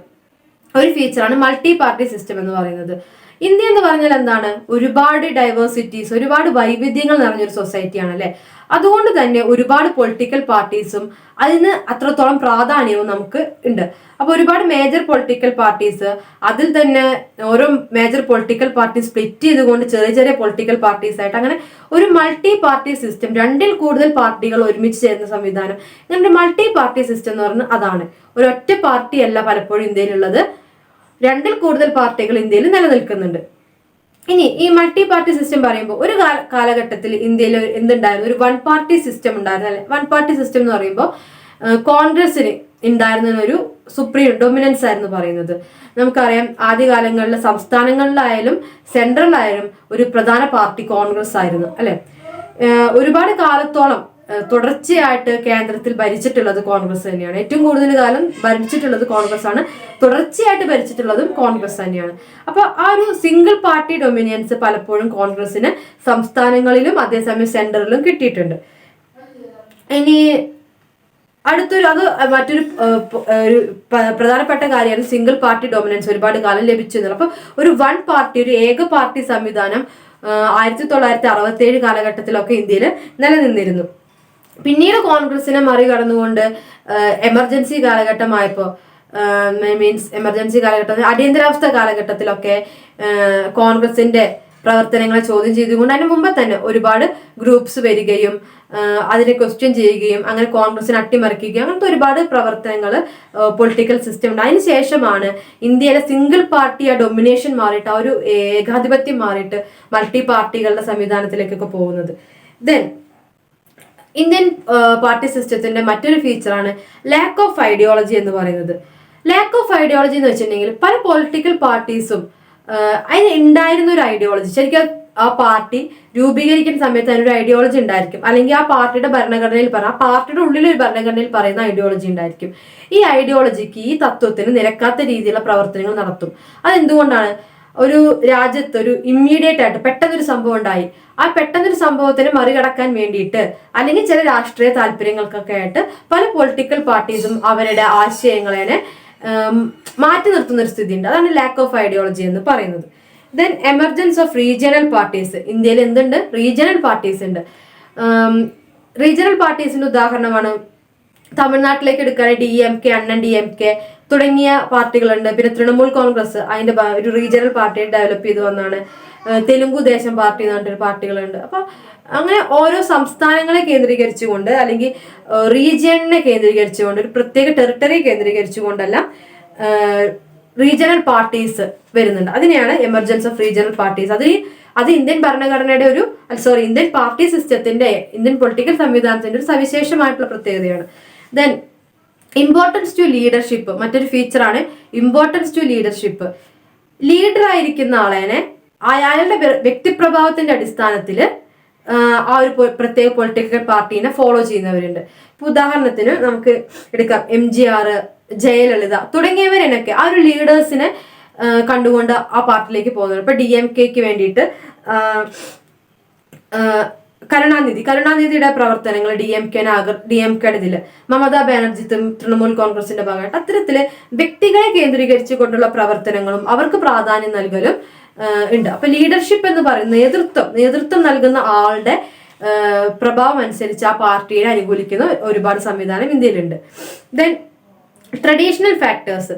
ഒരു ഫീച്ചറാണ് മൾട്ടി പാർട്ടി സിസ്റ്റം എന്ന് പറയുന്നത്. ഇന്ത്യ എന്ന് പറഞ്ഞാൽ എന്താണ്? ഒരുപാട് ഡൈവേഴ്സിറ്റീസ്, ഒരുപാട് വൈവിധ്യങ്ങൾ നിറഞ്ഞൊരു സൊസൈറ്റിയാണ് അല്ലെ. അതുകൊണ്ട് തന്നെ ഒരുപാട് പൊളിറ്റിക്കൽ പാർട്ടീസും അതിന് അത്രത്തോളം പ്രാധാന്യവും നമുക്ക് ഉണ്ട്. അപ്പൊ ഒരുപാട് മേജർ പൊളിറ്റിക്കൽ പാർട്ടീസ്, അതിൽ തന്നെ ഓരോ മേജർ പൊളിറ്റിക്കൽ പാർട്ടി സ്പ്ലിറ്റ് ചെയ്തുകൊണ്ട് ചെറിയ ചെറിയ പൊളിറ്റിക്കൽ പാർട്ടീസ് ആയിട്ട് അങ്ങനെ ഒരു മൾട്ടി പാർട്ടി സിസ്റ്റം, 2ൽ കൂടുതൽ പാർട്ടികൾ ഒരുമിച്ച് ചേരുന്ന സംവിധാനം. ഇങ്ങനെ മൾട്ടി പാർട്ടി സിസ്റ്റം എന്ന് പറഞ്ഞാൽ അതാണ്. ഒരൊറ്റ പാർട്ടി അല്ല പലപ്പോഴും ഇന്ത്യയിലുള്ളത്, 2ൽ കൂടുതൽ പാർട്ടികൾ ഇന്ത്യയിൽ നിലനിൽക്കുന്നുണ്ട്. ഇനി ഈ മൾട്ടി പാർട്ടി സിസ്റ്റം പറയുമ്പോൾ ഒരു കാലഘട്ടത്തിൽ ഇന്ത്യയിൽ എന്തുണ്ടായിരുന്നു? ഒരു 1 പാർട്ടി സിസ്റ്റം ഉണ്ടായിരുന്നു അല്ലെ. 1 പാർട്ടി സിസ്റ്റം എന്ന് പറയുമ്പോൾ കോൺഗ്രസിന് ഉണ്ടായിരുന്ന ഒരു സുപ്രീം ഡൊമിനൻസ് ആയിരുന്നു പറയുന്നത്. നമുക്കറിയാം, ആദ്യകാലങ്ങളിൽ സംസ്ഥാനങ്ങളിലായാലും സെൻട്രലായാലും ഒരു പ്രധാന പാർട്ടി കോൺഗ്രസ് ആയിരുന്നു അല്ലെ. ഒരുപാട് കാലത്തോളം തുടർച്ചയായിട്ട് കേന്ദ്രത്തിൽ ഭരിച്ചിട്ടുള്ളത് കോൺഗ്രസ് തന്നെയാണ്. ഏറ്റവും കൂടുതൽ കാലം ഭരിച്ചിട്ടുള്ളത് കോൺഗ്രസ് ആണ്, തുടർച്ചയായിട്ട് ഭരിച്ചിട്ടുള്ളതും കോൺഗ്രസ് തന്നെയാണ്. അപ്പൊ ആ ഒരു സിംഗിൾ പാർട്ടി ഡൊമിനിയൻസ് പലപ്പോഴും കോൺഗ്രസിന് സംസ്ഥാനങ്ങളിലും അതേസമയം സെന്ററിലും കിട്ടിയിട്ടുണ്ട്. ഇനി അടുത്തൊരു മറ്റൊരു പ്രധാനപ്പെട്ട കാര്യമാണ് സിംഗിൾ പാർട്ടി ഡൊമിനൻസ് ഒരുപാട് കാലം ലഭിച്ചിരുന്നത്. അപ്പൊ ഒരു 1 പാർട്ടി, ഒരു ഏക പാർട്ടി സംവിധാനം 1967 കാലഘട്ടത്തിലൊക്കെ ഇന്ത്യയിൽ നിലനിന്നിരുന്നു. പിന്നീട് കോൺഗ്രസിനെ മറികടന്നുകൊണ്ട് എമർജൻസി കാലഘട്ടമായപ്പോൾ, എമർജൻസി കാലഘട്ടത്തിൽ, അടിയന്തരാവസ്ഥ കാലഘട്ടത്തിലൊക്കെ കോൺഗ്രസിന്റെ പ്രവർത്തനങ്ങളെ ചോദ്യം ചെയ്തുകൊണ്ട് അതിന് മുമ്പ് തന്നെ ഒരുപാട് ഗ്രൂപ്പ്സ് വരികയും അതിനെ ക്വസ്റ്റ്യൻ ചെയ്യുകയും അങ്ങനെ കോൺഗ്രസിനെ അട്ടിമറിക്കുകയും അങ്ങനത്തെ ഒരുപാട് പ്രവർത്തനങ്ങൾ പൊളിറ്റിക്കൽ സിസ്റ്റം ഉണ്ട്. അതിന് ശേഷമാണ് ഇന്ത്യയിലെ സിംഗിൾ പാർട്ടി ആ ഡൊമിനേഷൻ മാറിയിട്ട്, ആ ഒരു ഏകാധിപത്യം മാറിയിട്ട് മൾട്ടി പാർട്ടികളുടെ സംവിധാനത്തിലേക്കൊക്കെ പോകുന്നത്. ദെൻ ഇന്ത്യൻ പാർട്ടി സിസ്റ്റത്തിന്റെ മറ്റൊരു ഫീച്ചറാണ് ലാക്ക് ഓഫ് ഐഡിയോളജി എന്ന് പറയുന്നത്. ലാക്ക് ഓഫ് ഐഡിയോളജി എന്ന് വെച്ചിട്ടുണ്ടെങ്കിൽ പല പൊളിറ്റിക്കൽ പാർട്ടീസും അതിന് ഉണ്ടായിരുന്ന ഒരു ഐഡിയോളജി, ശരിക്കും ആ പാർട്ടി രൂപീകരിക്കുന്ന സമയത്ത് അതിനൊരു ഐഡിയോളജി ഉണ്ടായിരിക്കും, അല്ലെങ്കിൽ ആ പാർട്ടിയുടെ ഭരണഘടനയിൽ ആ പാർട്ടിയുടെ ഉള്ളിലൊരു ഭരണഘടനയിൽ പറയുന്ന ഐഡിയോളജി ഉണ്ടായിരിക്കും. ഈ ഐഡിയോളജിക്ക്, ഈ തത്വത്തിന് നിരക്കാത്ത രീതിയിലുള്ള പ്രവർത്തനങ്ങൾ നടത്തും. അതെന്തുകൊണ്ടാണ്? ഒരു രാജ്യത്ത് ഒരു ഇമ്മീഡിയറ്റ് ആയിട്ട് പെട്ടെന്നൊരു സംഭവം ഉണ്ടായി, ആ പെട്ടെന്നൊരു സംഭവത്തിന് മറികടക്കാൻ വേണ്ടിയിട്ട് അല്ലെങ്കിൽ ചില രാഷ്ട്രീയ താല്പര്യങ്ങൾക്കൊക്കെ ആയിട്ട് പല പൊളിറ്റിക്കൽ പാർട്ടീസും അവരുടെ ആശയങ്ങളെ മാറ്റി നിർത്തുന്ന ഒരു സ്ഥിതി ഉണ്ട്. അതാണ് ലാക്ക് ഓഫ് ഐഡിയോളജി എന്ന് പറയുന്നത്. Then emergence of regional parties. ഇന്ത്യയിൽ എന്തുണ്ട്? റീജിയണൽ പാർട്ടീസ് ഉണ്ട്. റീജിയണൽ പാർട്ടീസിന്റെ ഉദാഹരണമാണ് തമിഴ്നാട്ടിലേക്ക് എടുക്കുകയാണെങ്കിൽ DMK, അണ്ണൻ DMK തുടങ്ങിയ പാർട്ടികളുണ്ട്. പിന്നെ തൃണമൂൽ കോൺഗ്രസ് അതിന്റെ ഒരു റീജിയണൽ പാർട്ടി ഡെവലപ്പ് ചെയ്ത് വന്നാണ്. തെലുങ്കു ദേശം പാർട്ടി എന്ന് പറഞ്ഞിട്ടൊരു പാർട്ടികളുണ്ട്. അപ്പൊ അങ്ങനെ ഓരോ സംസ്ഥാനങ്ങളെ കേന്ദ്രീകരിച്ചുകൊണ്ട് അല്ലെങ്കിൽ റീജിയണിനെ കേന്ദ്രീകരിച്ചുകൊണ്ട് ഒരു പ്രത്യേക ടെറിട്ടറി കേന്ദ്രീകരിച്ചുകൊണ്ടെല്ലാം റീജിയണൽ പാർട്ടീസ് വരുന്നുണ്ട്. അതിനെയാണ് എമർജൻസ് ഓഫ് റീജിയണൽ പാർട്ടീസ്. അത് ഇന്ത്യൻ ഭരണഘടനയുടെ ഇന്ത്യൻ പാർട്ടി സിസ്റ്റത്തിന്റെ, ഇന്ത്യൻ പൊളിറ്റിക്കൽ സംവിധാനത്തിന്റെ ഒരു സവിശേഷമായിട്ടുള്ള പ്രത്യേകതയാണ്. Then importance to leadership. മറ്റൊരു ഫീച്ചറാണ് ഇമ്പോർട്ടൻസ് ടു ലീഡർഷിപ്പ്. ലീഡർ ആയിരിക്കുന്ന ആളെ അയാളുടെ വ്യക്തിപ്രഭാവത്തിന്റെ അടിസ്ഥാനത്തിൽ ആ ഒരു പ്രത്യേക പൊളിറ്റിക്കൽ പാർട്ടീനെ ഫോളോ ചെയ്യുന്നവരുണ്ട്. ഇപ്പൊ ഉദാഹരണത്തിന് നമുക്ക് എടുക്കാം MGR, ജയലളിത തുടങ്ങിയവരെന്നൊക്കെ ആ ഒരു ലീഡേഴ്സിനെ കണ്ടുകൊണ്ട് ആ പാർട്ടിയിലേക്ക് പോകുന്നത്. ഇപ്പൊ DMKക്ക് വേണ്ടിയിട്ട് കരുണാനിധിയുടെ പ്രവർത്തനങ്ങൾ DMKയുടെ ഇതില്, മമതാ ബാനർജി തൃണമൂൽ കോൺഗ്രസിന്റെ ഭാഗമായിട്ട് അത്തരത്തില് വ്യക്തികളെ കേന്ദ്രീകരിച്ചു കൊണ്ടുള്ള പ്രവർത്തനങ്ങളും അവർക്ക് പ്രാധാന്യം നൽകലും ഉണ്ട്. അപ്പൊ ലീഡർഷിപ്പ് എന്ന് പറയുന്നത് നേതൃത്വം നൽകുന്ന ആളുടെ പ്രഭാവം അനുസരിച്ച് ആ പാർട്ടിയെ അനുകൂലിക്കുന്ന ഒരുപാട് സംവിധാനം ഇന്ത്യയിലുണ്ട്. ദെൻ ട്രഡീഷണൽ ഫാക്ടേഴ്സ്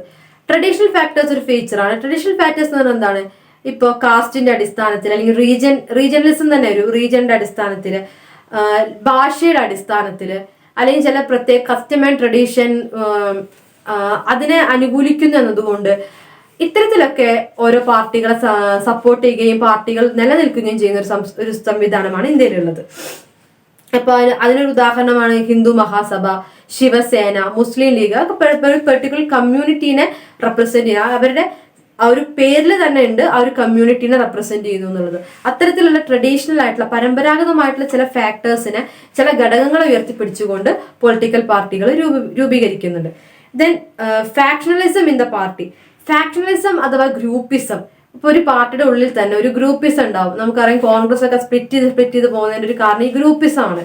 ഒരു ഫീച്ചറാണ്. ട്രഡീഷണൽ ഫാക്ടേഴ്സ് എന്ന് പറഞ്ഞാൽ എന്താണ്? ഇപ്പോൾ കാസ്റ്റിന്റെ അടിസ്ഥാനത്തിൽ അല്ലെങ്കിൽ റീജിയണലിസം തന്നെ ഒരു റീജിയന്റെ അടിസ്ഥാനത്തിൽ, ഭാഷയുടെ അടിസ്ഥാനത്തിൽ, അല്ലെങ്കിൽ ചില പ്രത്യേക കസ്റ്റം ആൻഡ് ട്രഡീഷൻ അതിനെ അനുകൂലിക്കുന്നു എന്നതുകൊണ്ട് ഇത്തരത്തിലൊക്കെ ഓരോ പാർട്ടികളെ സപ്പോർട്ട് ചെയ്യുകയും പാർട്ടികൾ നിലനിൽക്കുകയും ചെയ്യുന്ന ഒരു സംവിധാനമാണ് ഇന്ത്യയിലുള്ളത്. അപ്പൊ അതിനൊരു ഉദാഹരണമാണ് ഹിന്ദു മഹാസഭ, ശിവസേന, മുസ്ലിം ലീഗ്. ഒരു പെർട്ടിക്കുലർ കമ്മ്യൂണിറ്റീനെ റെപ്രസെന്റ് ചെയ്യുക, അവരുടെ ആ ഒരു പേരിൽ തന്നെ ഉണ്ട് ആ ഒരു കമ്മ്യൂണിറ്റീനെ റെപ്രസെന്റ് ചെയ്യുന്നു എന്നുള്ളത്. അത്തരത്തിലുള്ള ട്രഡീഷണൽ ആയിട്ടുള്ള പരമ്പരാഗതമായിട്ടുള്ള ചില ഫാക്ടേഴ്സിനെ, ചില ഘടകങ്ങളെ ഉയർത്തിപ്പിടിച്ചുകൊണ്ട് പൊളിറ്റിക്കൽ പാർട്ടികൾ രൂപീകരിക്കുന്നുണ്ട്. Then factionalism in the party. Factionalism അഥവാ ഗ്രൂപ്പിസം. ഇപ്പൊ ഒരു പാർട്ടിയുടെ ഉള്ളിൽ തന്നെ ഒരു ഗ്രൂപ്പിസം ഉണ്ടാവും. നമുക്കറിയാം കോൺഗ്രസ് ഒക്കെ സ്പ്ലിറ്റ് ചെയ്ത് പോകുന്നതിന്റെ ഒരു കാരണം ഈ ഗ്രൂപ്പിസം ആണ്.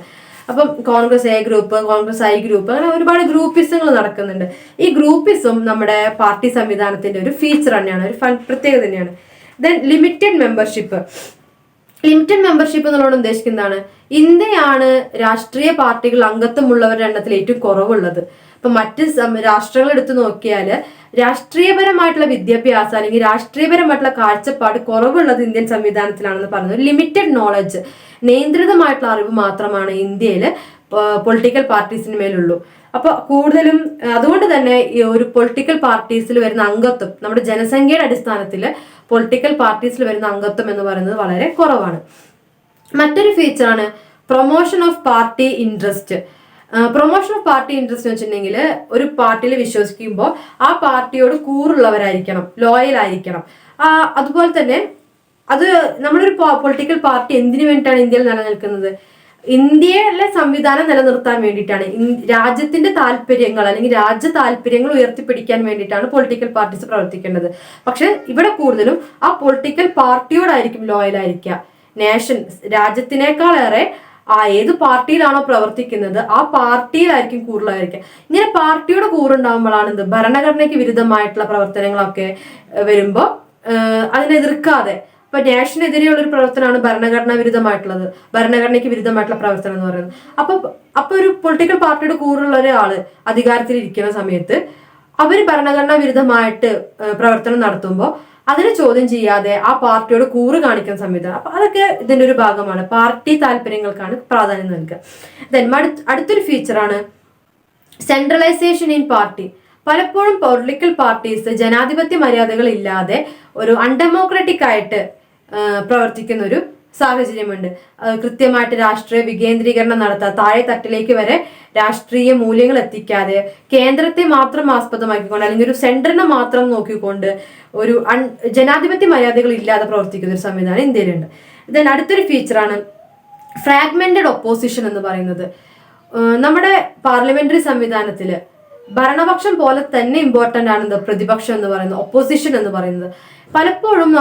അപ്പം Congress A group, Congress I group, അങ്ങനെ ഒരുപാട് ഗ്രൂപ്പിസങ്ങൾ നടക്കുന്നുണ്ട്. ഈ ഗ്രൂപ്പിസം നമ്മുടെ പാർട്ടി സംവിധാനത്തിന്റെ ഒരു ഫീച്ചർ തന്നെയാണ്, ഒരു പ്രത്യേകത തന്നെയാണ്. ദെൻ ലിമിറ്റഡ് മെമ്പർഷിപ്പ് എന്നുള്ളത് ഉദ്ദേശിക്കുന്നതാണ് ഇന്ത്യയാണ് രാഷ്ട്രീയ പാർട്ടികൾ അംഗത്വമുള്ളവരുടെ എണ്ണത്തിൽ ഏറ്റവും കുറവുള്ളത്. ഇപ്പൊ മറ്റ് രാഷ്ട്രങ്ങൾ എടുത്തു നോക്കിയാൽ രാഷ്ട്രീയപരമായിട്ടുള്ള വിദ്യാഭ്യാസം അല്ലെങ്കിൽ രാഷ്ട്രീയപരമായിട്ടുള്ള കാഴ്ചപ്പാട് കുറവുള്ളത് ഇന്ത്യൻ സംവിധാനത്തിലാണെന്ന് പറയുന്നത്. ലിമിറ്റഡ് നോളജ്, നിയന്ത്രിതമായിട്ടുള്ള അറിവ് മാത്രമാണ് ഇന്ത്യയിൽ പൊളിറ്റിക്കൽ പാർട്ടീസിന് മേലുള്ളൂ. അപ്പൊ കൂടുതലും അതുകൊണ്ട് തന്നെ ഈ ഒരു പൊളിറ്റിക്കൽ പാർട്ടീസിൽ വരുന്ന അംഗത്വം, നമ്മുടെ ജനസംഖ്യയുടെ അടിസ്ഥാനത്തിൽ പൊളിറ്റിക്കൽ പാർട്ടീസിൽ വരുന്ന അംഗത്വം എന്ന് പറയുന്നത് വളരെ കുറവാണ്. മറ്റൊരു ഫീച്ചറാണ് promotion of party interest. Promotion of party interest എന്ന് വെച്ചിട്ടുണ്ടെങ്കിൽ ഒരു പാർട്ടിയിൽ വിശ്വസിക്കുമ്പോൾ ആ പാർട്ടിയോട് കൂറുള്ളവരായിരിക്കണം, ലോയൽ ആയിരിക്കണം. അതുപോലെ തന്നെ അത് നമ്മളൊരു പൊളിറ്റിക്കൽ പാർട്ടി എന്തിനു വേണ്ടിയിട്ടാണ് ഇന്ത്യയിൽ നിലനിൽക്കുന്നത്? ഇന്ത്യയിലെ സംവിധാനം നിലനിർത്താൻ വേണ്ടിയിട്ടാണ്, രാജ്യത്തിന്റെ താല്പര്യങ്ങൾ അല്ലെങ്കിൽ രാജ്യ താല്പര്യങ്ങൾ ഉയർത്തിപ്പിടിക്കാൻ വേണ്ടിയിട്ടാണ് പൊളിറ്റിക്കൽ പാർട്ടീസ് പ്രവർത്തിക്കേണ്ടത്. പക്ഷെ ഇവിടെ കൂടുതലും ആ പൊളിറ്റിക്കൽ പാർട്ടിയോടായിരിക്കും ലോയൽ ആയിരിക്കുക. രാജ്യത്തിനേക്കാളേറെ ഏത് പാർട്ടിയിലാണോ പ്രവർത്തിക്കുന്നത് ആ പാർട്ടിയിലായിരിക്കും കൂടുതലായിരിക്കുക. ഇങ്ങനെ പാർട്ടിയുടെ കൂറുണ്ടാകുമ്പോഴാണ് ഭരണഘടനയ്ക്ക് വിരുദ്ധമായിട്ടുള്ള പ്രവർത്തനങ്ങളൊക്കെ വരുമ്പോൾ അതിനെ എതിർക്കാതെ, ഇപ്പൊ നാഷനെതിരെയുള്ള ഒരു പ്രവർത്തനമാണ് ഭരണഘടനാ വിരുദ്ധമായിട്ടുള്ളത്, ഭരണഘടനയ്ക്ക് വിരുദ്ധമായിട്ടുള്ള പ്രവർത്തനം എന്ന് പറയുന്നത്. അപ്പൊ ഒരു പൊളിറ്റിക്കൽ പാർട്ടിയുടെ കൂറുള്ള ഒരാള് അധികാരത്തിൽ ഇരിക്കുന്ന സമയത്ത് അവർ ഭരണഘടനാ വിരുദ്ധമായിട്ട് പ്രവർത്തനം നടത്തുമ്പോൾ അതിനെ ചോദ്യം ചെയ്യാതെ ആ പാർട്ടിയോട് കൂറ് കാണിക്കുന്ന സംവിധാനം. അപ്പൊ അതൊക്കെ ഇതിന്റെ ഒരു ഭാഗമാണ്. പാർട്ടി താല്പര്യങ്ങൾക്കാണ് പ്രാധാന്യം നൽകുക. അടുത്തൊരു ഫീച്ചറാണ് സെൻട്രലൈസേഷൻ ഇൻ പാർട്ടി. പലപ്പോഴും പൊളിറ്റിക്കൽ പാർട്ടീസ് ജനാധിപത്യ മര്യാദകൾ ഇല്ലാതെ ഒരു അൺഡെമോക്രാറ്റിക് ആയിട്ട് പ്രവർത്തിക്കുന്ന ഒരു സാഹചര്യമുണ്ട്. കൃത്യമായിട്ട് രാഷ്ട്രീയ വികേന്ദ്രീകരണം നടത്താതെ താഴെ തട്ടിലേക്ക് വരെ രാഷ്ട്രീയ മൂല്യങ്ങൾ എത്തിക്കാതെ കേന്ദ്രത്തെ മാത്രം ആസ്പദമാക്കിക്കൊണ്ട് അല്ലെങ്കിൽ ഒരു സെന്ററിനെ മാത്രം നോക്കിക്കൊണ്ട് ഒരു ജനാധിപത്യ മര്യാദകൾ ഇല്ലാതെ പ്രവർത്തിക്കുന്ന ഒരു സംവിധാനം ഇന്ത്യയിലുണ്ട്. ഇതിന് അടുത്തൊരു ഫീച്ചറാണ് ഫ്രാഗ്മെന്റഡ് ഒപ്പോസിഷൻ എന്ന് പറയുന്നത്. നമ്മുടെ പാർലമെന്ററി സംവിധാനത്തിൽ ഭരണപക്ഷം പോലെ തന്നെ ഇമ്പോർട്ടന്റ് ആണ് പ്രതിപക്ഷം എന്ന് പറയുന്നത്, ഒപ്പോസിഷൻ എന്ന് പറയുന്നത്. പലപ്പോഴും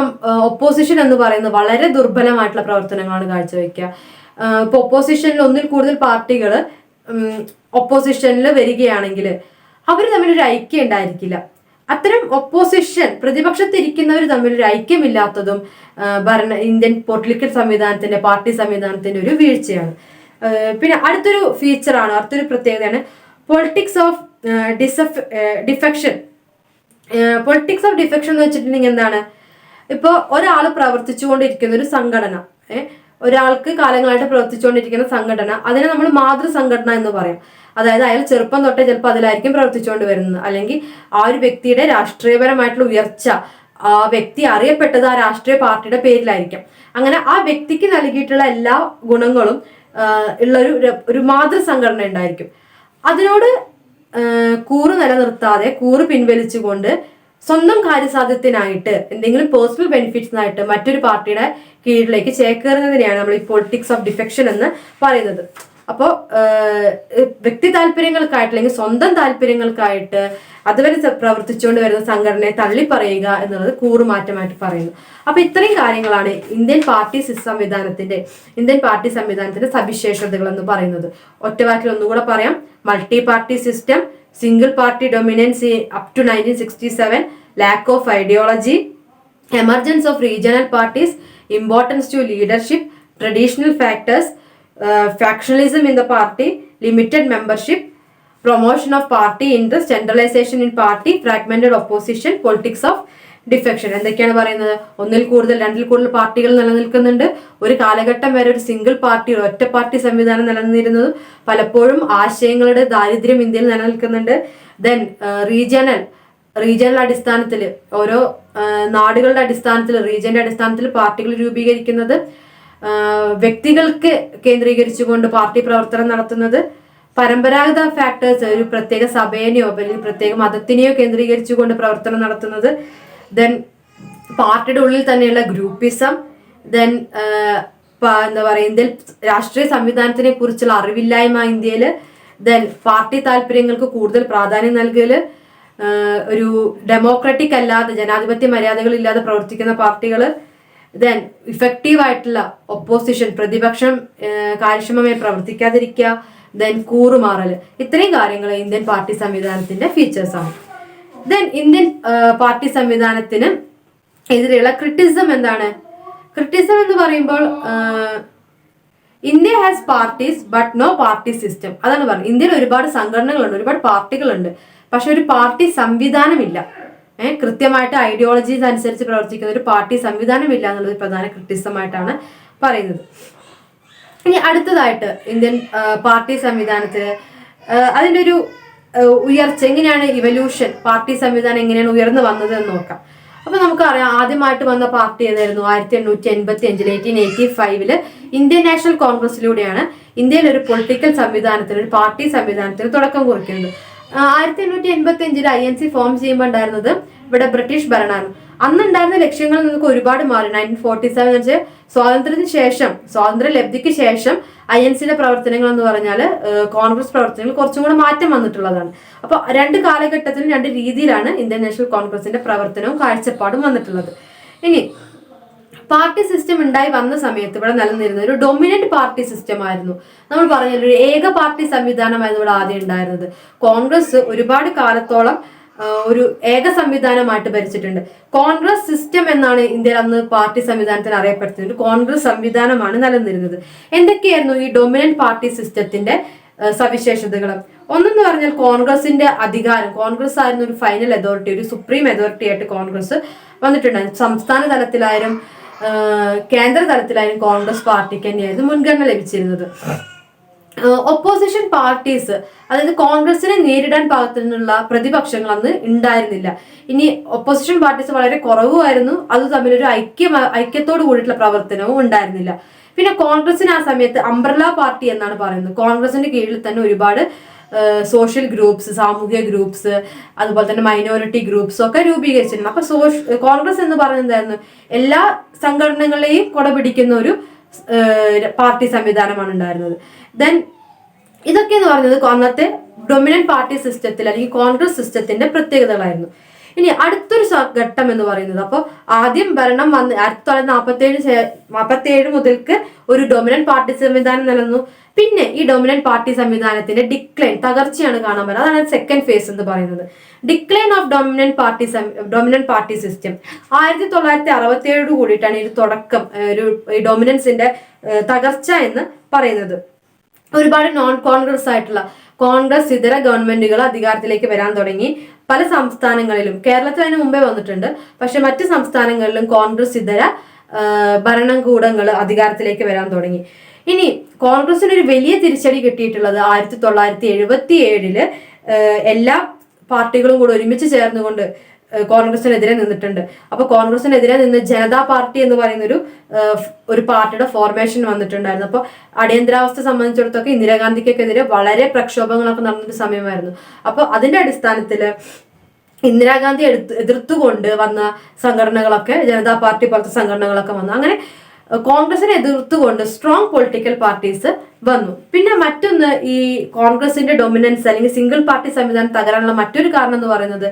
ഒപ്പോസിഷൻ എന്ന് പറയുന്നത് വളരെ ദുർബലമായിട്ടുള്ള പ്രവർത്തനങ്ങളാണ് കാഴ്ചവെക്കുക. ഇപ്പൊ ഒപ്പോസിഷനിൽ ഒന്നിൽ കൂടുതൽ പാർട്ടികൾ ഒപ്പോസിഷനിൽ വരികയാണെങ്കിൽ അവർ തമ്മിലൊരു ഐക്യം ഉണ്ടായിരിക്കില്ല. അത്തരം ഒപ്പോസിഷൻ പ്രതിപക്ഷത്തിരിക്കുന്നവർ തമ്മിലൊരു ഐക്യമില്ലാത്തതും ഇന്ത്യൻ പൊളിറ്റിക്കൽ സംവിധാനത്തിന്റെ, പാർട്ടി സംവിധാനത്തിന്റെ ഒരു വീഴ്ചയാണ്. പിന്നെ അടുത്തൊരു ഫീച്ചറാണ്, അടുത്തൊരു പ്രത്യേകതയാണ് politics of defection. Politics of defection എന്ന് വെച്ചിട്ടുണ്ടെങ്കിൽ എന്താണ്? ഇപ്പോൾ ഒരാൾ പ്രവർത്തിച്ചുകൊണ്ടിരിക്കുന്ന ഒരു സംഘടന, ഒരാൾക്ക് കാലങ്ങളായിട്ട് പ്രവർത്തിച്ചുകൊണ്ടിരിക്കുന്ന സംഘടന, അതിനെ നമ്മൾ മാതൃസംഘടന എന്ന് പറയും. അതായത് അയാൾ ചെറുപ്പം തൊട്ടേ ചിലപ്പോൾ അതിലായിരിക്കും പ്രവർത്തിച്ചുകൊണ്ട് വരുന്നത്. അല്ലെങ്കിൽ ആ ഒരു വ്യക്തിയുടെ രാഷ്ട്രീയപരമായിട്ടുള്ള ഉയർച്ച, ആ വ്യക്തി അറിയപ്പെട്ടത് ആ രാഷ്ട്രീയ പാർട്ടിയുടെ പേരിലായിരിക്കും. അങ്ങനെ ആ വ്യക്തിക്ക് നൽകിയിട്ടുള്ള എല്ലാ ഗുണങ്ങളും ഉള്ള ഒരു മാതൃസംഘടന ഉണ്ടായിരിക്കും. അതിനോട് കൂറ് നിലനിർത്താതെ, കൂറ് പിൻവലിച്ചുകൊണ്ട് സ്വന്തം കാര്യസാധ്യത്തിനായിട്ട്, എന്തെങ്കിലും പേഴ്സണൽ ബെനിഫിറ്റ്സിനായിട്ട് മറ്റൊരു പാർട്ടിയുടെ കീഴിലേക്ക് ചേക്കേറുന്നതിനെയാണ് നമ്മൾ ഈ പൊളിറ്റിക്സ് ഓഫ് ഡിഫെക്ഷൻ എന്ന് പറയുന്നത്. അപ്പോൾ വ്യക്തി താല്പര്യങ്ങൾക്കായിട്ട് അല്ലെങ്കിൽ സ്വന്തം താല്പര്യങ്ങൾക്കായിട്ട് അതുവരെ പ്രവർത്തിച്ചുകൊണ്ട് വരുന്ന സംഘടനയെ തള്ളിപ്പറയുക എന്നുള്ളത് കൂറുമാറ്റമായിട്ട് പറയുന്നു. അപ്പൊ ഇത്രയും കാര്യങ്ങളാണ് ഇന്ത്യൻ പാർട്ടി സംവിധാനത്തിന്റെ സവിശേഷതകൾ എന്ന് പറയുന്നത്. ഒറ്റവാക്കിൽ ഒന്നുകൂടെ പറയാം: multi party system, single party dominance up to 1967, lack of ideology, emergence of regional parties, importance to leadership, traditional factors, factionalism in the party, limited membership, promotion of party interest, centralization in party, fragmented opposition, politics of defection. എന്തൊക്കെയാണ് പറയുന്നത്? ഒന്നിൽ കൂടുതൽ, രണ്ടിൽ കൂടുതൽ പാർട്ടികൾ നിലനിൽക്കുന്നുണ്ട്. ഒരു കാലഘട്ടം വരെ ഒരു സിംഗിൾ പാർട്ടി, ഒറ്റ പാർട്ടി സംവിധാനം നിലനിന്നിരുന്നത്. പലപ്പോഴും ആശയങ്ങളുടെ ദാരിദ്ര്യം ഇന്ത്യയിൽ നിലനിൽക്കുന്നുണ്ട്. ദെൻ റീജിയണൽ അടിസ്ഥാനത്തിൽ, ഓരോ നാടുകളുടെ അടിസ്ഥാനത്തിൽ, റീജിയന്റെ അടിസ്ഥാനത്തിൽ പാർട്ടികൾ രൂപീകരിക്കുന്നത്, വ്യക്തികൾക്ക് കേന്ദ്രീകരിച്ചുകൊണ്ട് പാർട്ടി പ്രവർത്തനം നടത്തുന്നത്, പരമ്പരാഗത ഫാക്ടേഴ്സ്, ഒരു പ്രത്യേക സഭേനെയോ അല്ലെങ്കിൽ പ്രത്യേക മതത്തിനെയോ കേന്ദ്രീകരിച്ചുകൊണ്ട് പ്രവർത്തനം നടത്തുന്നത്, ദെൻ പാർട്ടിയുടെ ഉള്ളിൽ തന്നെയുള്ള ഗ്രൂപ്പിസം, ദെൻ എന്താ പറയുക, ഇന്ത്യയിൽ രാഷ്ട്രീയ സംവിധാനത്തിനെ കുറിച്ചുള്ള അറിവില്ലായ്മ ഇന്ത്യയിൽ, ദെൻ പാർട്ടി താല്പര്യങ്ങൾക്ക് കൂടുതൽ പ്രാധാന്യം നൽകല്, ഒരു ഡെമോക്രാറ്റിക് അല്ലാതെ, ജനാധിപത്യ മര്യാദകളില്ലാതെ പ്രവർത്തിക്കുന്ന പാർട്ടികൾ, ദെൻ ഇഫക്റ്റീവ് ആയിട്ടുള്ള ഒപ്പോസിഷൻ, പ്രതിപക്ഷം കാര്യക്ഷമമായി പ്രവർത്തിക്കാതിരിക്കുക, ദെൻ കൂറുമാറൽ. ഇത്രയും കാര്യങ്ങൾ ഇന്ത്യൻ പാർട്ടി സംവിധാനത്തിന്റെ ഫീച്ചേഴ്സ് ആണ്. ദെൻ ഇന്ത്യൻ പാർട്ടി സംവിധാനത്തിന് എതിരെയുള്ള ക്രിറ്റിസിസം എന്താണ്? ക്രിറ്റിസിസം എന്ന് പറയുമ്പോൾ India has parties but no party system. അതാണ് പറയുന്നത്. ഇന്ത്യയിൽ ഒരുപാട് സംഘടനകളുണ്ട്, ഒരുപാട് പാർട്ടികളുണ്ട്, പക്ഷെ ഒരു പാർട്ടി സംവിധാനമില്ല. കൃത്യമായിട്ട് ഐഡിയോളജീസ് അനുസരിച്ച് പ്രവർത്തിക്കുന്ന ഒരു പാർട്ടി സംവിധാനമില്ല എന്നുള്ളത് പ്രധാന ക്രിറ്റിസിസമായിട്ടാണ് പറയുന്നത്. ഇനി അടുത്തതായിട്ട് ഇന്ത്യൻ പാർട്ടി സംവിധാനത്തിന് അതിൻ്റെ ഒരു ഉയർച്ച എങ്ങനെയാണ്, ഇവല്യൂഷൻ, പാർട്ടി സംവിധാനം എങ്ങനെയാണ് ഉയർന്നു വന്നത് എന്ന് നോക്കാം. അപ്പൊ നമുക്കറിയാം, ആദ്യമായിട്ട് വന്ന പാർട്ടി ഏതായിരുന്നു? 1885 1885 ഇന്ത്യൻ നാഷണൽ കോൺഗ്രസിലൂടെയാണ് ഇന്ത്യയിൽ ഒരു പൊളിറ്റിക്കൽ സംവിധാനത്തിന്, ഒരു പാർട്ടി സംവിധാനത്തിന് തുടക്കം കുറിക്കുന്നത്. 1885 INC ഫോം ചെയ്യുമ്പോൾ ഉണ്ടായിരുന്നത് ഇവിടെ ബ്രിട്ടീഷ് ഭരണമാണ്. അന്നുണ്ടായിരുന്ന ലക്ഷ്യങ്ങളിൽ നിന്നൊക്കെ ഒരുപാട് മാറി. 1947 എന്ന് വെച്ചാൽ സ്വാതന്ത്ര്യത്തിന് ശേഷം, സ്വാതന്ത്ര്യ ലബ്ധിക്ക് ശേഷം INCയുടെ പ്രവർത്തനങ്ങൾ എന്ന് പറഞ്ഞാൽ കോൺഗ്രസ് പ്രവർത്തനങ്ങൾ കുറച്ചും കൂടെ മാറ്റം വന്നിട്ടുള്ളതാണ്. അപ്പൊ രണ്ട് കാലഘട്ടത്തിലും രണ്ട് രീതിയിലാണ് ഇന്ത്യൻ നാഷണൽ കോൺഗ്രസിന്റെ പ്രവർത്തനവും കാഴ്ചപ്പാടും വന്നിട്ടുള്ളത്. ഇനി പാർട്ടി സിസ്റ്റം ഉണ്ടായി വന്ന സമയത്ത് ഇവിടെ നിലനിന്നിരുന്നത് ഒരു ഡൊമിനന്റ് പാർട്ടി സിസ്റ്റം ആയിരുന്നു. നമ്മൾ പറഞ്ഞ ഒരു ഏക പാർട്ടി സംവിധാനമായിരുന്നു ഇവിടെ ആദ്യം ഉണ്ടായിരുന്നത്. കോൺഗ്രസ് ഒരുപാട് കാലത്തോളം ഒരു ഏക സംവിധാനമായിട്ട് ഭരിച്ചിട്ടുണ്ട്. കോൺഗ്രസ് സിസ്റ്റം എന്നാണ് ഇന്ത്യയിൽ അന്ന് പാർട്ടി സംവിധാനത്തിന് അറിയപ്പെടുന്നത്. കോൺഗ്രസ് സംവിധാനമാണ് നിലനിന്നിരുന്നത്. എന്തൊക്കെയായിരുന്നു ഈ ഡൊമിനന്റ് പാർട്ടി സിസ്റ്റത്തിന്റെ സവിശേഷതകൾ? ഒന്നെന്ന് പറഞ്ഞാൽ കോൺഗ്രസിന്റെ അധികാരം, കോൺഗ്രസ് ആയിരുന്നു ഒരു ഫൈനൽ അതോറിറ്റി, ഒരു സുപ്രീം അതോറിറ്റി ആയിട്ട് കോൺഗ്രസ് വന്നിട്ടുണ്ടായിരുന്നു. സംസ്ഥാന തലത്തിലായാലും കേന്ദ്ര തലത്തിലായാലും കോൺഗ്രസ് പാർട്ടിക്ക് തന്നെയായിരുന്നു മുൻഗണന ലഭിച്ചിരുന്നത്. ഒപ്പോസിഷൻ പാർട്ടീസ്, അതായത് കോൺഗ്രസിനെ നേരിടാൻ പാകത്തിനുള്ള പ്രതിപക്ഷങ്ങൾ അന്ന് ഉണ്ടായിരുന്നില്ല. ഇനി ഒപ്പോസിഷൻ പാർട്ടീസ് വളരെ കുറവുമായിരുന്നു, അത് തമ്മിലൊരു ഐക്യത്തോട് കൂടിയിട്ടുള്ള പ്രവർത്തനവും ഉണ്ടായിരുന്നില്ല. പിന്നെ കോൺഗ്രസിന് ആ സമയത്ത് അംബ്രല പാർട്ടി എന്നാണ് പറയുന്നത്. കോൺഗ്രസിന്റെ കീഴിൽ തന്നെ ഒരുപാട് സോഷ്യൽ ഗ്രൂപ്പ്സ്, സാമൂഹിക ഗ്രൂപ്പ്സ്, അതുപോലെ തന്നെ മൈനോറിറ്റി ഗ്രൂപ്പ്സ് ഒക്കെ രൂപീകരിച്ചിട്ടുണ്ട്. അപ്പൊ കോൺഗ്രസ് എന്ന് പറയുന്നതായിരുന്നു എല്ലാ സംഘടനകളെയും കൊടപിടിക്കുന്ന ഒരു പാർട്ടി സംവിധാനമാണ് ഉണ്ടായിരുന്നത്. ദെൻ ഇതൊക്കെ എന്ന് പറയുന്നത് അന്നത്തെ ഡൊമിനന്റ് പാർട്ടി സിസ്റ്റത്തിൽ അല്ലെങ്കിൽ കോൺഗ്രസ് സിസ്റ്റത്തിന്റെ പ്രത്യേകതകളായിരുന്നു. ഇനി അടുത്തൊരു ഘട്ടം എന്ന് പറയുന്നത്, അപ്പോൾ ആദ്യം ഭരണം വന്ന് 1947 മുതൽക്ക് ഒരു ഡൊമിനന്റ് പാർട്ടി സംവിധാനം നിലനിന്നു. പിന്നെ ഈ ഡൊമിനന്റ് പാർട്ടി സംവിധാനത്തിന്റെ ഡിക്ലൈൻ, തകർച്ചയാണ് കാണാൻ പറ്റുന്നത്. അതാണ് സെക്കൻഡ് ഫേസ് എന്ന് പറയുന്നത്. Decline of dominant party system 1967 കൂടിയിട്ടാണ് ഈ തുടക്കം, ഒരു ഡൊമിനൻസിന്റെ തകർച്ച എന്ന് പറയുന്നത്. ഒരുപാട് നോൺ കോൺഗ്രസ് ആയിട്ടുള്ള കോൺഗ്രസ് ഇതര ഗവൺമെന്റുകൾ അധികാരത്തിലേക്ക് വരാൻ തുടങ്ങി. പല സംസ്ഥാനങ്ങളിലും, കേരളത്തിൽ അതിന് മുമ്പേ വന്നിട്ടുണ്ട്, പക്ഷെ മറ്റ് സംസ്ഥാനങ്ങളിലും കോൺഗ്രസ് ഇതര ഭരണകൂടങ്ങൾ അധികാരത്തിലേക്ക് വരാൻ തുടങ്ങി. ഇനി കോൺഗ്രസിന് ഒരു വലിയ തിരിച്ചടി കിട്ടിയിട്ടുള്ളത് 1977 എല്ലാ പാർട്ടികളും കൂടെ ഒരുമിച്ച് ചേർന്നുകൊണ്ട് കോൺഗ്രസിനെതിരെ നിന്നിട്ടുണ്ട്. അപ്പൊ കോൺഗ്രസിനെതിരെ നിന്ന് ജനതാ പാർട്ടി എന്ന് പറയുന്ന ഒരു പാർട്ടിയുടെ ഫോർമേഷൻ വന്നിട്ടുണ്ടായിരുന്നു. അപ്പോൾ അടിയന്തരാവസ്ഥ സംബന്ധിച്ചിടത്തൊക്കെ ഇന്ദിരാഗാന്ധിക്കെതിരെ വളരെ പ്രക്ഷോഭങ്ങളൊക്കെ നടന്നൊരു സമയമായിരുന്നു. അപ്പോൾ അതിന്റെ അടിസ്ഥാനത്തില് ഇന്ദിരാഗാന്ധി എതിർത്തുകൊണ്ട് വന്ന സംഘടനകളൊക്കെ, ജനതാ പാർട്ടി പോലത്തെ സംഘടനകളൊക്കെ വന്നു. അങ്ങനെ കോൺഗ്രസിനെ എതിർത്തുകൊണ്ട് സ്ട്രോങ് പൊളിറ്റിക്കൽ പാർട്ടീസ് വന്നു. പിന്നെ മറ്റൊന്ന്, ഈ കോൺഗ്രസിന്റെ ഡൊമിനൻസ് അല്ലെങ്കിൽ സിംഗിൾ പാർട്ടി സംവിധാനം തകരാനുള്ള മറ്റൊരു കാരണം എന്ന് പറയുന്നത്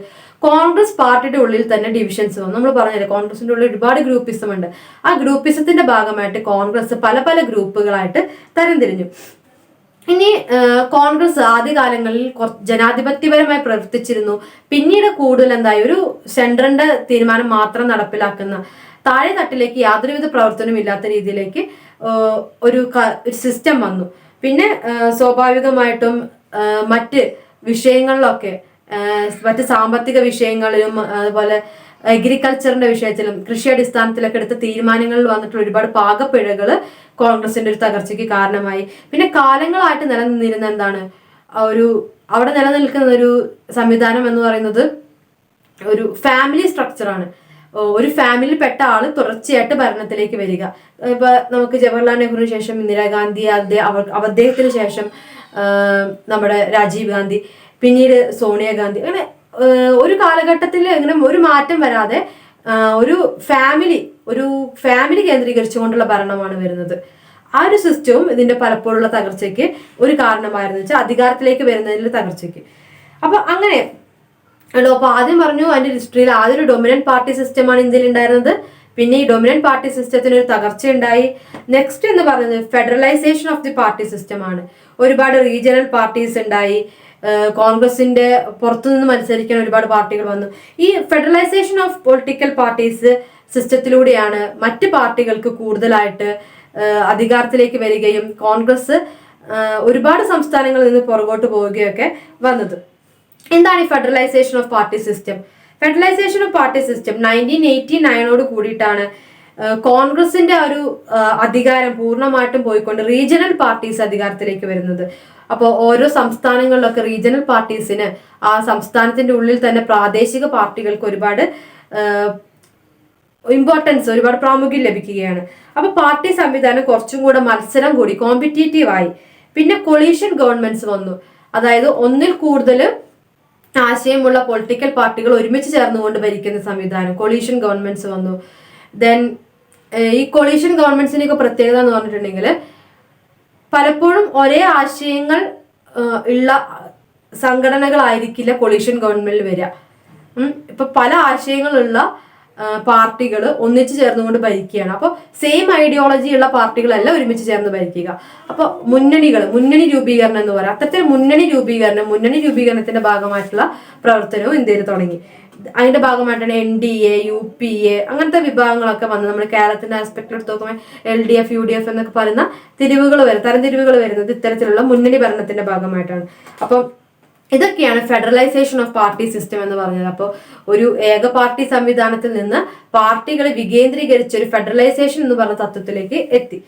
കോൺഗ്രസ് പാർട്ടിയുടെ ഉള്ളിൽ തന്നെ ഡിവിഷൻസ് വന്നു. നമ്മൾ പറഞ്ഞില്ലേ, കോൺഗ്രസിന്റെ ഉള്ളിൽ ഒരുപാട് ഗ്രൂപ്പിസം ഉണ്ട്. ആ ഗ്രൂപ്പിസത്തിന്റെ ഭാഗമായിട്ട് കോൺഗ്രസ് പല പല ഗ്രൂപ്പുകളായിട്ട് തരംതിരിഞ്ഞു. ഇനി കോൺഗ്രസ് ആദ്യകാലങ്ങളിൽ ജനാധിപത്യപരമായി പ്രവർത്തിച്ചിരുന്നു. പിന്നീട് കൂടുതൽ എന്തായി, ഒരു സെൻട്രലിന്റെ തീരുമാനം മാത്രം നടപ്പിലാക്കുന്ന, താഴെ തട്ടിലേക്ക് യാതൊരുവിധ പ്രവർത്തനവും ഇല്ലാത്ത രീതിയിലേക്ക് ഒരു സിസ്റ്റം വന്നു. പിന്നെ സ്വാഭാവികമായിട്ടും മറ്റ് വിഷയങ്ങളിലൊക്കെ, മറ്റ് സാമ്പത്തിക വിഷയങ്ങളിലും അതുപോലെ അഗ്രികൾച്ചറിന്റെ വിഷയത്തിലും കൃഷി അടിസ്ഥാനത്തിലൊക്കെ എടുത്ത തീരുമാനങ്ങളിൽ വന്നിട്ടുള്ള ഒരുപാട് പാകപ്പിഴകൾ കോൺഗ്രസിന്റെ ഒരു തകർച്ചയ്ക്ക് കാരണമായി. പിന്നെ കാലങ്ങളായിട്ട് നിലനിന്നിരുന്ന എന്താണ്, അവിടെ നിലനിൽക്കുന്ന ഒരു സംവിധാനം എന്ന് പറയുന്നത് ഒരു ഫാമിലി സ്ട്രക്ചറാണ്. ഒരു ഫാമിലിയിൽ പെട്ട ആള് തുടർച്ചയായിട്ട് ഭരണത്തിലേക്ക് വരിക. ഇപ്പൊ നമുക്ക് ജവഹർലാൽ നെഹ്റുവിന് ശേഷം ഇന്ദിരാഗാന്ധി, അദ്ദേഹത്തിന് ശേഷം നമ്മുടെ രാജീവ് ഗാന്ധി, പിന്നീട് സോണിയാഗാന്ധി, അങ്ങനെ ഒരു കാലഘട്ടത്തിൽ ഇങ്ങനെ ഒരു മാറ്റം വരാതെ ഒരു ഫാമിലി കേന്ദ്രീകരിച്ചുകൊണ്ടുള്ള ഭരണമാണ് വരുന്നത്. ആ ഒരു സിസ്റ്റവും ഇതിന്റെ പലപ്പോഴുള്ള തകർച്ചയ്ക്ക് ഒരു കാരണമായിരുന്നു വെച്ചാൽ അധികാരത്തിലേക്ക് വരുന്നതിന്റെ തകർച്ചയ്ക്ക്. അപ്പൊ അങ്ങനെ അപ്പൊ ആദ്യം പറഞ്ഞു അതിന്റെ ഹിസ്റ്ററിയിൽ ആദ്യം ഒരു ഡൊമിനന്റ് പാർട്ടി സിസ്റ്റമാണ് ഇന്ത്യയിൽ ഉണ്ടായിരുന്നത്. പിന്നെ ഈ ഡൊമിനന്റ് പാർട്ടി സിസ്റ്റത്തിന് ഒരു തകർച്ച ഉണ്ടായി. നെക്സ്റ്റ് എന്ന് പറയുന്നത് ഫെഡറലൈസേഷൻ ഓഫ് ദി പാർട്ടി സിസ്റ്റം ആണ്. ഒരുപാട് റീജിയണൽ പാർട്ടീസ് ഉണ്ടായി. കോൺഗ്രസിന്റെ പുറത്തുനിന്ന് മത്സരിക്കാൻ ഒരുപാട് പാർട്ടികൾ വന്നു. ഈ ഫെഡറലൈസേഷൻ ഓഫ് പൊളിറ്റിക്കൽ പാർട്ടീസ് സിസ്റ്റത്തിലൂടെയാണ് മറ്റ് പാർട്ടികൾക്ക് കൂടുതലായിട്ട് അധികാരത്തിലേക്ക് വരികയും കോൺഗ്രസ് ഒരുപാട് സംസ്ഥാനങ്ങളിൽ നിന്ന് പുറകോട്ട് പോവുകയൊക്കെ വന്നത്. എന്താണ് ഈ federalisation of party system? Federalisation of party system 1989 കൂടിയിട്ടാണ് കോൺഗ്രസിന്റെ ഒരു അധികാരം പൂർണ്ണമായിട്ടും പോയിക്കൊണ്ട് റീജിയണൽ പാർട്ടീസ് അധികാരത്തിലേക്ക് വരുന്നത്. അപ്പോൾ ഓരോ സംസ്ഥാനങ്ങളിലൊക്കെ റീജിയണൽ പാർട്ടീസിന് ആ സംസ്ഥാനത്തിന്റെ ഉള്ളിൽ തന്നെ പ്രാദേശിക പാർട്ടികൾക്ക് ഒരുപാട് ഇമ്പോർട്ടൻസ്, ഒരുപാട് പ്രാമുഖ്യം ലഭിക്കുകയാണ്. അപ്പൊ പാർട്ടി സംവിധാനം കുറച്ചും കൂടെ മത്സരം കൂടി, കോമ്പറ്റീറ്റീവ് ആയി. പിന്നെ കൊളീഷൻ ഗവൺമെന്റ്സ് വന്നു. അതായത് ഒന്നിൽ കൂടുതൽ ആശയമുള്ള പൊളിറ്റിക്കൽ പാർട്ടികൾ ഒരുമിച്ച് ചേർന്നുകൊണ്ട് ഭരിക്കുന്ന സംവിധാനം, കൊളീഷൻ ഗവൺമെന്റ്സ് വന്നു. ദെൻ ഈ കൊളീഷൻ ഗവൺമെന്റ്സിന്റെ പ്രത്യേകത എന്ന് പറഞ്ഞിട്ടുണ്ടെങ്കിൽ പലപ്പോഴും ഒരേ ആശയങ്ങൾ ഉള്ള സംഘടനകളായിരിക്കില്ല കൊളീഷൻ ഗവൺമെന്റിൽ വരിക. ഇപ്പൊ പല ആശയങ്ങളുള്ള പാർട്ടികൾ ഒന്നിച്ചു ചേർന്നുകൊണ്ട് ഭരിക്കുകയാണ്. അപ്പോൾ സെയിം ഐഡിയോളജി ഉള്ള പാർട്ടികളല്ല ഒരുമിച്ച് ചേർന്ന് ഭരിക്കുക. അപ്പോൾ മുന്നണി രൂപീകരണം എന്ന് പറയാം. അത്തരത്തിൽ മുന്നണി രൂപീകരണത്തിന്റെ ഭാഗമായിട്ടുള്ള പ്രവർത്തനവും ഇന്ത്യയിൽ തുടങ്ങി. അതിന്റെ ഭാഗമായിട്ടാണ് NDA, UPA അങ്ങനത്തെ വിഭാഗങ്ങളൊക്കെ വന്ന് നമ്മൾ കേരളത്തിന്റെ ആസ്പെക്ട് എടുത്ത് നോക്കുമ്പോൾ LDF, UDF എന്നൊക്കെ പറയുന്ന തരംതിരിവുകൾ വരുന്നത് ഇത്തരത്തിലുള്ള മുന്നണി ഭരണത്തിന്റെ ഭാഗമായിട്ടാണ്. അപ്പം ഇതൊക്കെയാണ് ഫെഡറലൈസേഷൻ ഓഫ് പാർട്ടി സിസ്റ്റം എന്ന് പറഞ്ഞത്. അപ്പോൾ ഒരു ഏക പാർട്ടി സംവിധാനത്തിൽ നിന്ന് പാർട്ടികളെ വികേന്ദ്രീകരിച്ച ഒരു ഫെഡറലൈസേഷൻ എന്ന് പറഞ്ഞ തത്വത്തിലേക്ക് എത്തി.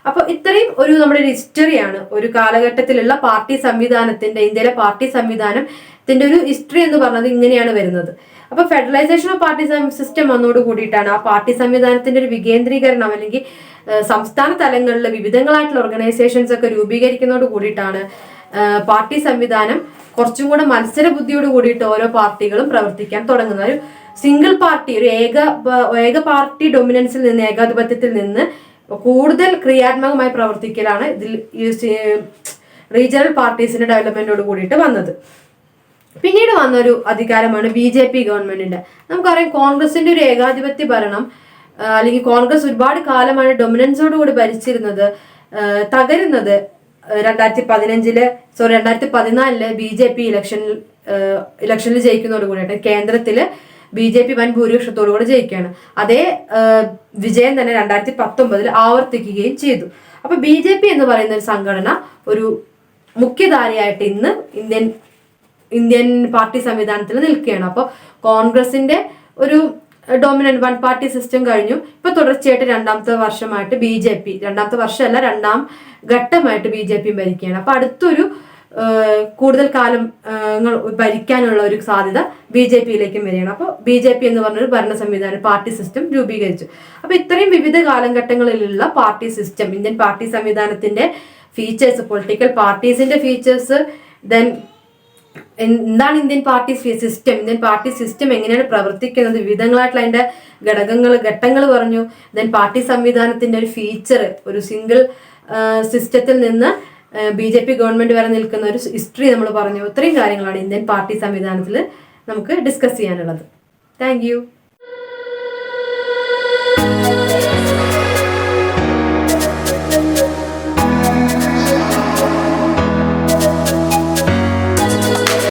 അപ്പൊ ഇത്രയും നമ്മുടെ ഒരു ഹിസ്റ്ററിയാണ് ഒരു കാലഘട്ടത്തിലുള്ള പാർട്ടി സംവിധാനത്തിന്റെ, ഇന്ത്യയിലെ പാർട്ടി സംവിധാനത്തിന്റെ ഒരു ഹിസ്റ്ററി എന്ന് പറഞ്ഞത് ഇങ്ങനെയാണ് വരുന്നത്. അപ്പൊ ഫെഡറലൈസേഷൻ ഓഫ് പാർട്ടി സിസ്റ്റം വന്നോട് കൂടിയിട്ടാണ് ആ പാർട്ടി സംവിധാനത്തിന്റെ ഒരു വികേന്ദ്രീകരണം അല്ലെങ്കിൽ സംസ്ഥാന തലങ്ങളിൽ വിവിധങ്ങളായിട്ടുള്ള ഓർഗനൈസേഷൻസ് ഒക്കെ രൂപീകരിക്കുന്നതോട് കൂടിയിട്ടാണ് പാർട്ടി സംവിധാനം കുറച്ചും കൂടെ മത്സര ബുദ്ധിയോട് കൂടിയിട്ട് ഓരോ പാർട്ടികളും പ്രവർത്തിക്കാൻ തുടങ്ങുന്ന ഒരു സിംഗിൾ പാർട്ടി, ഒരു ഏക പാർട്ടി ഡൊമിനൻസിൽ നിന്ന്, ഏകാധിപത്യത്തിൽ നിന്ന് കൂടുതൽ ക്രിയാത്മകമായി പ്രവർത്തിക്കലാണ് ഇതിൽ റീജിയണൽ പാർട്ടീസിന്റെ ഡെവലപ്മെന്റോട് കൂടിയിട്ട് വന്നത്. പിന്നീട് വന്നൊരു അധികാരമാണ് BJP ഗവൺമെന്റിന്റെ. നമുക്കറിയാം കോൺഗ്രസിന്റെ ഒരു ഏകാധിപത്യ ഭരണം അല്ലെങ്കിൽ കോൺഗ്രസ് ഒരുപാട് കാലമാണ് ഡൊമിനൻസോട് കൂടി ഭരിച്ചിരുന്നത്. തകരുന്നത് 2014 BJP ഇലക്ഷനിൽ ജയിക്കുന്നതോട് കൂടിയിട്ട് കേന്ദ്രത്തില് BJP വൻ ഭൂരിപക്ഷത്തോടു കൂടി ജയിക്കുകയാണ്. അതേ വിജയം തന്നെ 2019 ആവർത്തിക്കുകയും ചെയ്തു. അപ്പൊ BJP എന്ന് പറയുന്ന ഒരു സംഘടന ഒരു മുഖ്യധാരയായിട്ട് ഇന്ന് ഇന്ത്യൻ പാർട്ടി സംവിധാനത്തിൽ നിൽക്കുകയാണ്. അപ്പോൾ കോൺഗ്രസിന്റെ ഒരു ഡോമിനന്റ് വൺ പാർട്ടി സിസ്റ്റം കഴിഞ്ഞു. ഇപ്പൊ തുടർച്ചയായിട്ട് രണ്ടാമത്തെ വർഷമല്ല രണ്ടാം ഘട്ടമായിട്ട് BJP ഭരിക്കുകയാണ്. അപ്പൊ അടുത്തൊരു കൂടുതൽ കാലം ഭരിക്കാനുള്ള ഒരു സാധ്യത BJPയിലേക്കും വരികയാണ്. അപ്പോൾ BJP എന്ന് പറഞ്ഞൊരു ഭരണ സംവിധാനം പാർട്ടി സിസ്റ്റം രൂപീകരിച്ചു. അപ്പൊ ഇത്രയും വിവിധ കാലഘട്ടങ്ങളിലുള്ള പാർട്ടി സിസ്റ്റം, ഇന്ത്യൻ പാർട്ടി സംവിധാനത്തിന്റെ ഫീച്ചേഴ്സ്, പൊളിറ്റിക്കൽ പാർട്ടീസിന്റെ ഫീച്ചേഴ്സ്, ദെൻ എന്താണ് ഇന്ത്യൻ പാർട്ടി സിസ്റ്റം എങ്ങനെയാണ് പ്രവർത്തിക്കുന്നത്, വിവിധങ്ങളായിട്ടുള്ള അതിന്റെ ഘട്ടങ്ങൾ പറഞ്ഞു. ദെൻ പാർട്ടി സംവിധാനത്തിന്റെ ഒരു ഫീച്ചർ, ഒരു സിംഗിൾ സിസ്റ്റത്തിൽ നിന്ന് BJP ഗവൺമെന്റ് വരെ നിൽക്കുന്ന ഒരു ഹിസ്റ്ററി നമ്മൾ പറഞ്ഞു. ഇത്രയും കാര്യങ്ങളാണ് ഇന്ത്യൻ പാർട്ടി സംവിധാനത്തിൽ നമുക്ക് ഡിസ്കസ് ചെയ്യാനുള്ളത്. താങ്ക്